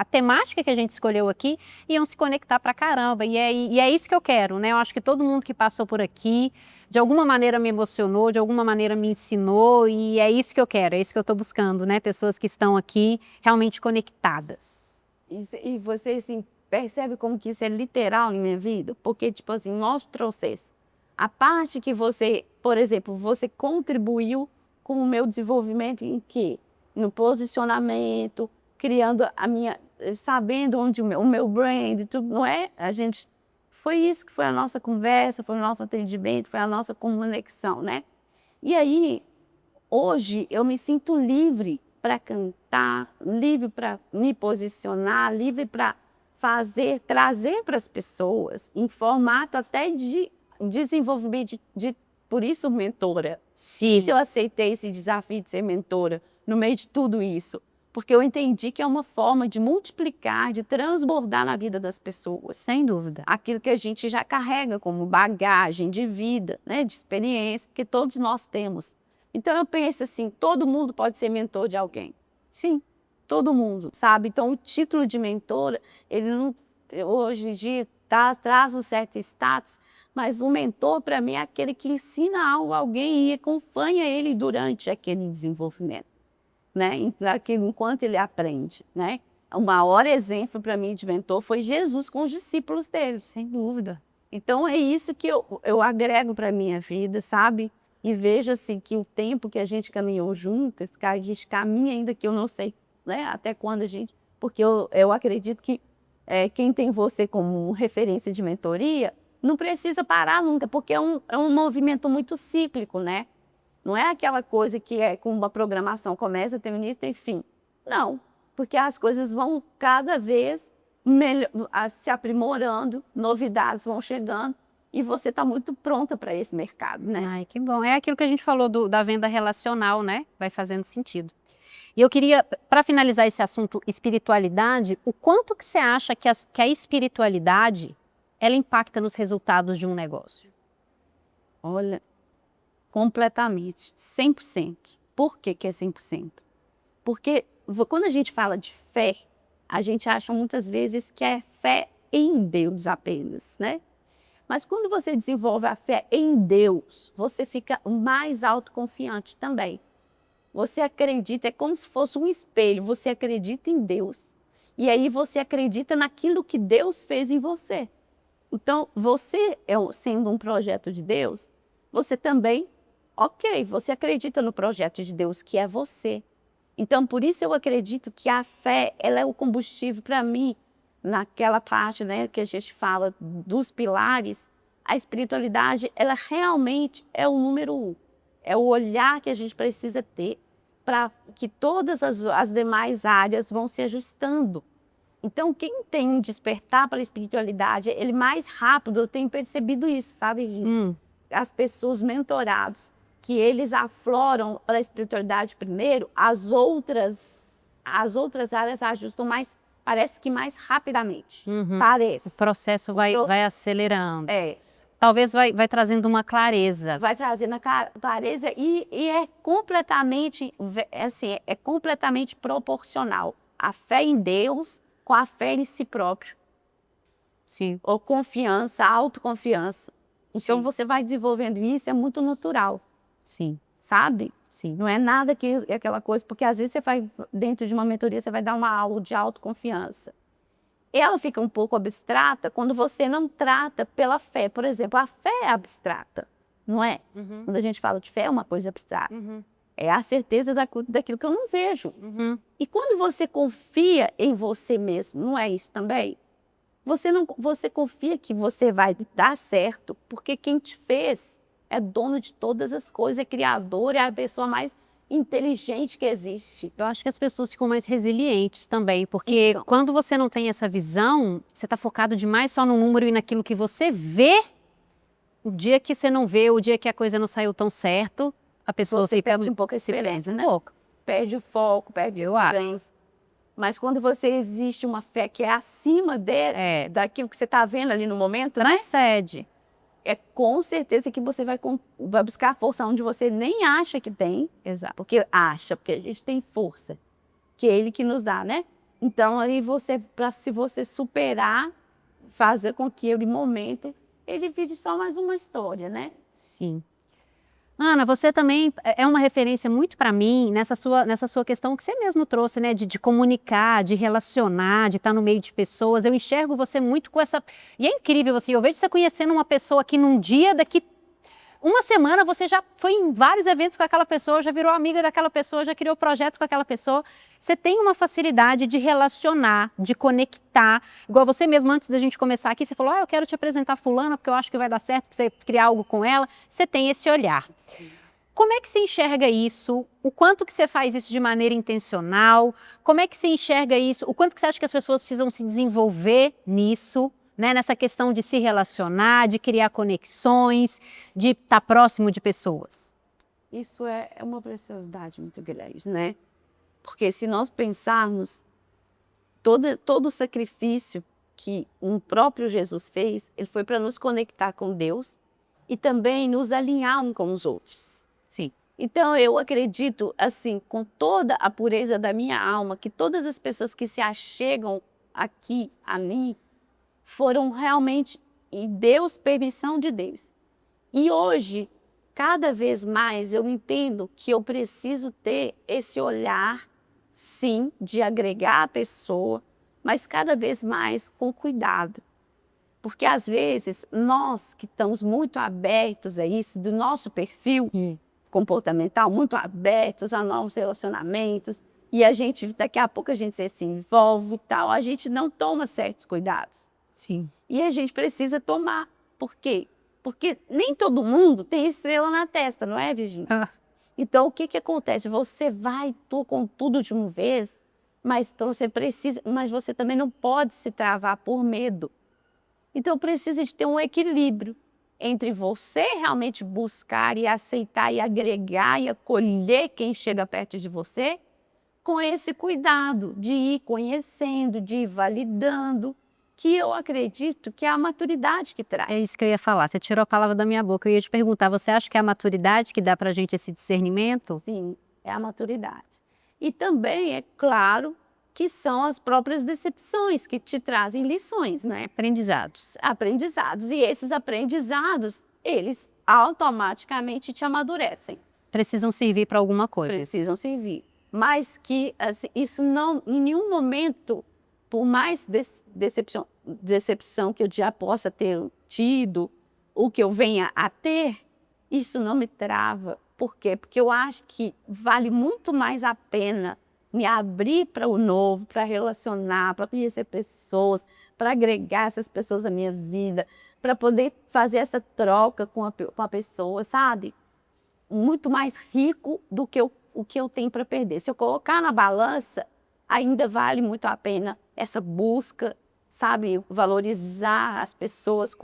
temática que a gente escolheu aqui, iam se conectar pra caramba, e é isso que eu quero, né? Eu acho que todo mundo que passou por aqui, de alguma maneira me emocionou, de alguma maneira me ensinou, e é isso que eu quero, é isso que eu tô buscando, né? Pessoas que estão aqui realmente conectadas. E você, assim, percebe como que isso é literal na minha vida? Porque, tipo assim, nós trouxemos a parte que você, por exemplo, você contribuiu com o meu desenvolvimento em quê? No posicionamento, criando sabendo onde o meu brand, tudo, não é? Foi isso que foi a nossa conversa, foi o nosso atendimento, foi a nossa conexão, né? E aí, hoje, eu me sinto livre para cantar, livre para me posicionar, livre para trazer para as pessoas em formato até de desenvolvimento, por isso mentora. Sim. Se eu aceitei esse desafio de ser mentora no meio de tudo isso, porque eu entendi que é uma forma de multiplicar, de transbordar na vida das pessoas. Sem dúvida. Aquilo que a gente já carrega como bagagem de vida, né, de experiência, que todos nós temos. Então eu penso assim, todo mundo pode ser mentor de alguém. Sim, todo mundo, sabe? Então o título de mentora, ele não, hoje em dia traz um certo status, mas o mentor para mim é aquele que ensina algo a alguém e acompanha ele durante aquele desenvolvimento, né? Enquanto ele aprende, né? O maior exemplo para mim de mentor foi Jesus com os discípulos dele. Sem dúvida. Então é isso que eu agrego para a minha vida, sabe? E vejo assim que o tempo que a gente caminhou juntas, que a gente caminha ainda que eu não sei, né, até quando a gente... Porque eu acredito que quem tem você como referência de mentoria não precisa parar nunca, porque é um movimento muito cíclico, né? Não é aquela coisa que é com uma programação, começa, tem início, tem fim. Não, porque as coisas vão cada vez se aprimorando, novidades vão chegando e você está muito pronta para esse mercado, né? Ai, que bom. É aquilo que a gente falou da venda relacional, né? Vai fazendo sentido. E eu queria, para finalizar esse assunto espiritualidade, o quanto que você acha que a espiritualidade, ela impacta nos resultados de um negócio? Olha, completamente, 100%. Por que que é 100%? Porque quando a gente fala de fé, a gente acha muitas vezes que é fé em Deus apenas, né? Mas quando você desenvolve a fé em Deus, você fica mais autoconfiante também. Você acredita, é como se fosse um espelho, você acredita em Deus. E aí você acredita naquilo que Deus fez em você. Então, você, sendo um projeto de Deus, você também, você acredita no projeto de Deus, que é você. Então, por isso eu acredito que a fé, ela é o combustível para mim, naquela parte, né, que a gente fala dos pilares. A espiritualidade, ela realmente é o número 1. É o olhar que a gente precisa ter para que todas as demais áreas vão se ajustando. Então, quem tem um despertar para a espiritualidade, ele mais rápido, eu tenho percebido isso, sabe, Gi? As pessoas mentoradas, que eles afloram para a espiritualidade primeiro, as outras áreas ajustam mais, parece que mais rapidamente. O Parece. processo vai acelerando. É. Talvez vai trazendo uma clareza. Vai trazendo a clareza e é completamente, assim, é completamente proporcional. A fé em Deus com a fé em si próprio. Sim. Ou confiança, autoconfiança. Então Sim. você vai desenvolvendo isso, é muito natural. Sim. Sabe? Sim. Não é nada que é aquela coisa, porque às vezes você vai, dentro de uma mentoria, você vai dar uma aula de autoconfiança. Ela fica um pouco abstrata quando você não trata pela fé. Por exemplo, a fé é abstrata, não é? Quando a gente fala de fé, é uma coisa abstrata. É a certeza daquilo que eu não vejo. E quando você confia em você mesmo, não é isso também? Você confia que você vai dar certo, porque quem te fez é dono de todas as coisas, é criador, é a pessoa mais inteligente que existe. Eu acho que as pessoas ficam mais resilientes também, porque Então. quando você não tem essa visão, você está focado demais só no número e naquilo que você vê. O dia que você não vê, o dia que a coisa não saiu tão certo, a pessoa Você perde um pouco a esperança, né? Perde o foco, perde a esperança. Mas quando você existe uma fé que é acima daquilo que você está vendo ali no momento, transcende. É com certeza que você vai buscar a força onde você nem acha que tem. Exato. Porque a gente tem força, que é Ele que nos dá, né? Então, aí se você superar, fazer com que aquele momento, ele vire só mais uma história, né? Sim. Ana, você também é uma referência muito para mim nessa sua questão que você mesmo trouxe, né? De comunicar, de relacionar, de estar no meio de pessoas. Eu enxergo você muito com essa... E é incrível, assim, eu vejo você conhecendo uma pessoa que num dia, daqui uma semana, você já foi em vários eventos com aquela pessoa, já virou amiga daquela pessoa, já criou projetos com aquela pessoa. Você tem uma facilidade de relacionar, de conectar. Igual você mesmo, antes da gente começar aqui, você falou, eu quero te apresentar fulana, porque eu acho que vai dar certo para você criar algo com ela. Você tem esse olhar. Sim. Como é que você enxerga isso? O quanto que você faz isso de maneira intencional? Como é que você enxerga isso? O quanto que você acha que as pessoas precisam se desenvolver nisso? Né, nessa questão de se relacionar, de criar conexões, de estar próximo de pessoas? Isso é uma preciosidade muito grande, né? Porque se nós pensarmos, todo o sacrifício que um próprio Jesus fez, ele foi para nos conectar com Deus e também nos alinhar uns com os outros. Sim. Então eu acredito, assim, com toda a pureza da minha alma, que todas as pessoas que se achegam aqui a mim, foram realmente, e Deus, permissão de Deus. E hoje, cada vez mais, eu entendo que eu preciso ter esse olhar, sim, de agregar a pessoa, mas cada vez mais com cuidado. Porque, às vezes, nós que estamos muito abertos a isso, do nosso perfil comportamental, muito abertos a novos relacionamentos, e daqui a pouco a gente se envolve e tal, a gente não toma certos cuidados. Sim. E a gente precisa tomar. Por quê? Porque nem todo mundo tem estrela na testa, não é, Virginia? Então, o que acontece? Você vai com tudo de uma vez, mas você também não pode se travar por medo. Então, precisa de ter um equilíbrio entre você realmente buscar e aceitar e agregar e acolher quem chega perto de você, com esse cuidado de ir conhecendo, de ir validando, que eu acredito que é a maturidade que traz. É isso que eu ia falar, você tirou a palavra da minha boca. Eu ia te perguntar, você acha que é a maturidade que dá pra gente esse discernimento? Sim, é a maturidade. E também, é claro, que são as próprias decepções que te trazem lições, né? Aprendizados. Aprendizados. E esses aprendizados, eles automaticamente te amadurecem. Precisam servir para alguma coisa. Precisam servir. Mas que assim, isso não, em nenhum momento, por mais decepção que eu já possa ter tido, ou que eu venha a ter, isso não me trava. Por quê? Porque eu acho que vale muito mais a pena me abrir para o novo, para relacionar, para conhecer pessoas, para agregar essas pessoas à minha vida, para poder fazer essa troca com a pessoa, sabe? Muito mais rico do que o que eu tenho para perder. Se eu colocar na balança, ainda vale muito a pena essa busca, sabe? Valorizar as pessoas,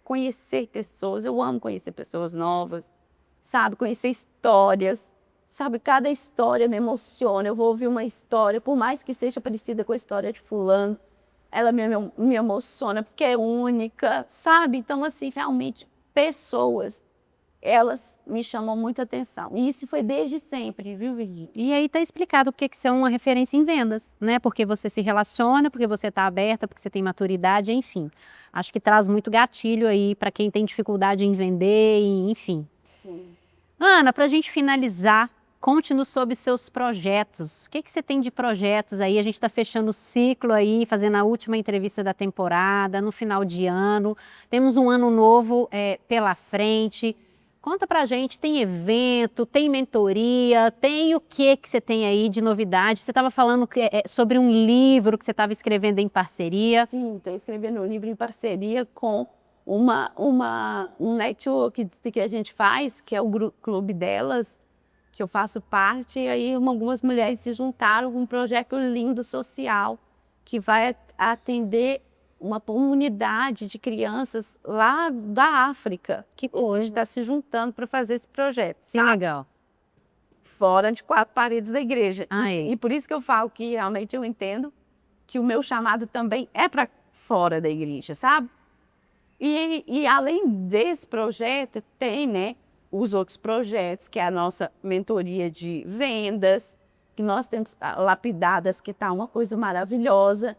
conhecer pessoas. Eu amo conhecer pessoas novas, sabe? Conhecer histórias, sabe? Cada história me emociona. Eu vou ouvir uma história, por mais que seja parecida com a história de fulano, ela me emociona porque é única, sabe? Então, assim, realmente, pessoas, elas me chamam muita atenção. E isso foi desde sempre, viu, Virgínia? E aí tá explicado porque que você é uma referência em vendas, né? Porque você se relaciona, porque você tá aberta, porque você tem maturidade, enfim. Acho que traz muito gatilho aí para quem tem dificuldade em vender, e, enfim. Sim. Ana, para a gente finalizar, conte-nos sobre seus projetos. O que você tem de projetos aí? A gente está fechando o ciclo aí, fazendo a última entrevista da temporada, no final de ano. Temos um ano novo pela frente. Conta pra gente, tem evento, tem mentoria, tem o que você tem aí de novidade? Você estava falando sobre um livro que você estava escrevendo em parceria. Sim, estou escrevendo um livro em parceria com um network que a gente faz, que é o Clube Delas, que eu faço parte, e aí algumas mulheres se juntaram com um projeto lindo social, que vai atender uma comunidade de crianças lá da África, que hoje está se juntando para fazer esse projeto. Que legal. Fora de 4 paredes da igreja. Ai. E por isso que eu falo que realmente eu entendo que o meu chamado também é para fora da igreja, sabe? E além desse projeto, tem, né, os outros projetos, que é a nossa mentoria de vendas, que nós temos lapidadas, que está uma coisa maravilhosa.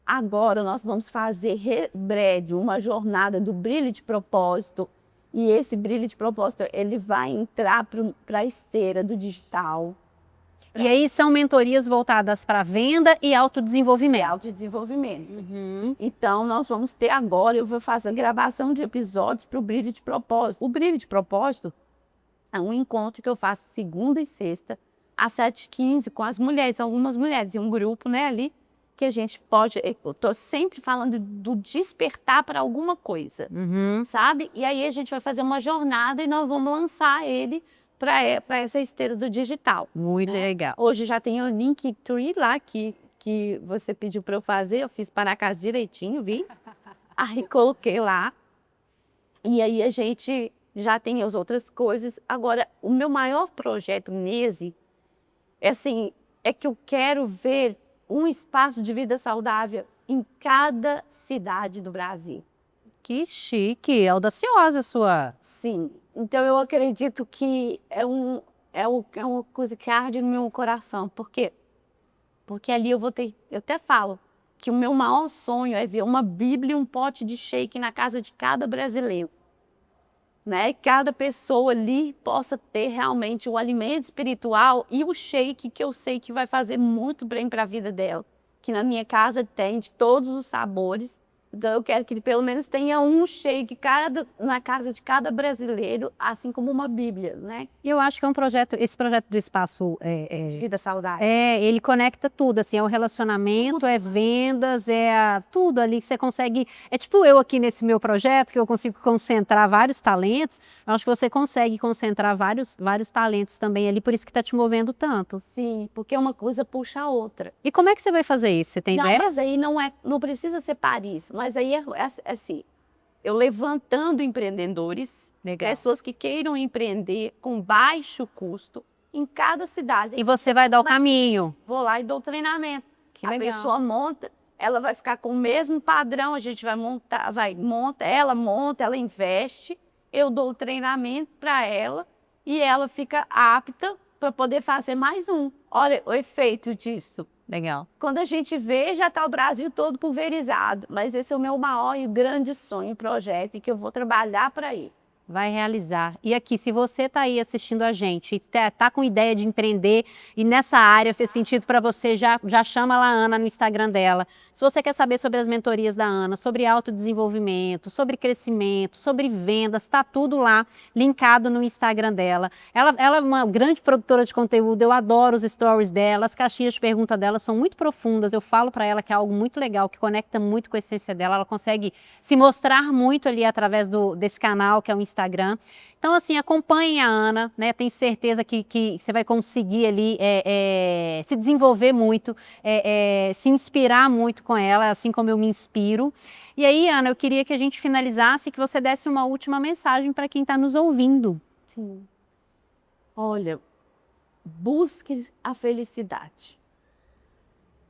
Agora nós vamos fazer breve uma jornada do brilho de propósito, e esse brilho de propósito ele vai entrar para a esteira do digital. E aí são mentorias voltadas para venda e autodesenvolvimento. Autodesenvolvimento. Uhum. Então, nós vamos ter agora, eu vou fazer a gravação de episódios para o Brilho de Propósito. O Brilho de Propósito é um encontro que eu faço segunda e sexta, às 7h15, com as mulheres, algumas mulheres, e um grupo, né, ali, que a gente pode... Eu estou sempre falando do despertar para alguma coisa, sabe? E aí a gente vai fazer uma jornada e nós vamos lançar ele para essa esteira do digital. Muito legal. Hoje já tem o Linktree lá que você pediu para eu fazer, eu fiz para a casa direitinho, vi? Aí coloquei lá. E aí a gente já tem as outras coisas. Agora, o meu maior projeto nesse é que eu quero ver um espaço de vida saudável em cada cidade do Brasil. Que chique, audaciosa a sua. Sim. Então, eu acredito que é uma coisa que arde no meu coração. Por quê? Porque ali eu até falo que o meu maior sonho é ver uma Bíblia e um pote de shake na casa de cada brasileiro. Né? Cada pessoa ali possa ter realmente o alimento espiritual e o shake que eu sei que vai fazer muito bem para a vida dela. Que na minha casa tem de todos os sabores. Então, eu quero que ele pelo menos tenha um shake na casa de cada brasileiro, assim como uma Bíblia, né? E eu acho que é um projeto, esse projeto do espaço De vida saudável. ele conecta tudo, assim, é o relacionamento, é vendas, tudo ali que você consegue. É tipo eu aqui nesse meu projeto, que eu consigo concentrar vários talentos. Eu acho que você consegue concentrar vários talentos também ali, por isso que está te movendo tanto. Sim, porque uma coisa puxa a outra. E como é que você vai fazer isso? Você tem Não, ideia? mas aí não precisa ser Paris, mas aí é assim, eu levantando empreendedores, Legal. pessoas que queiram empreender com baixo custo em cada cidade. E você vai dar o caminho. Vou lá e dou treinamento. Que a legal. pessoa monta, ela vai ficar com o mesmo padrão, a gente vai montar, ela investe, eu dou o treinamento para ela e ela fica apta para poder fazer mais um. Olha o efeito disso. Legal. Quando a gente vê, já está o Brasil todo pulverizado. Mas esse é o meu maior e grande sonho, projeto, e que eu vou trabalhar para ele. Vai realizar. E aqui, se você está aí assistindo a gente e tá com ideia de empreender e nessa área fez sentido para você, já chama lá a Ana no Instagram dela. Se você quer saber sobre as mentorias da Ana, sobre autodesenvolvimento, sobre crescimento, sobre vendas, está tudo lá linkado no Instagram dela. Ela é uma grande produtora de conteúdo, eu adoro os stories dela, as caixinhas de pergunta dela são muito profundas. Eu falo para ela que é algo muito legal, que conecta muito com a essência dela. Ela consegue se mostrar muito ali através desse canal, que é o Instagram. Então, assim, acompanhem a Ana, né? Tenho certeza que você vai conseguir ali se desenvolver muito, se inspirar muito com ela, assim como eu me inspiro. E aí, Ana, eu queria que a gente finalizasse e que você desse uma última mensagem para quem está nos ouvindo. Sim. Olha, busque a felicidade.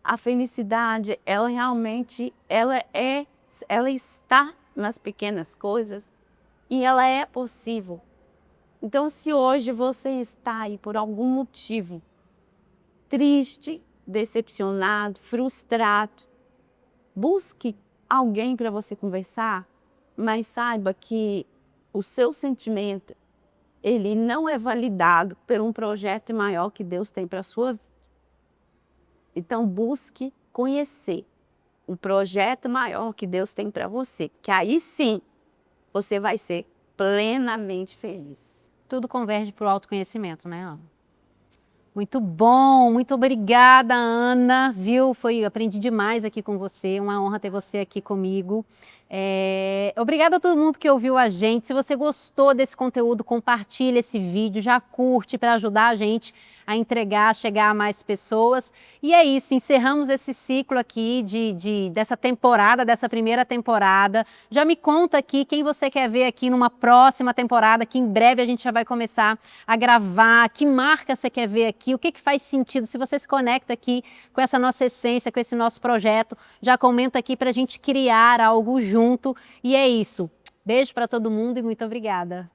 A felicidade, ela realmente, ela está nas pequenas coisas e ela é possível. Então, se hoje você está aí por algum motivo triste, decepcionado, frustrado, busque alguém para você conversar, mas saiba que o seu sentimento, ele não é validado por um projeto maior que Deus tem para a sua vida. Então, busque conhecer um projeto maior que Deus tem para você, que aí sim você vai ser plenamente feliz. Tudo converge para o autoconhecimento, né, Ana? Muito bom, muito obrigada, Ana, viu? Aprendi demais aqui com você, uma honra ter você aqui comigo. Obrigada a todo mundo que ouviu a gente. Se você gostou desse conteúdo, compartilha esse vídeo, já curte para ajudar a gente a entregar, chegar a mais pessoas. E é isso, encerramos esse ciclo aqui dessa temporada, dessa primeira temporada. Já me conta aqui quem você quer ver aqui numa próxima temporada, que em breve a gente já vai começar a gravar, que marca você quer ver aqui, o que faz sentido, se você se conecta aqui com essa nossa essência, com esse nosso projeto, já comenta aqui para a gente criar algo junto. E é isso. Beijo para todo mundo e muito obrigada.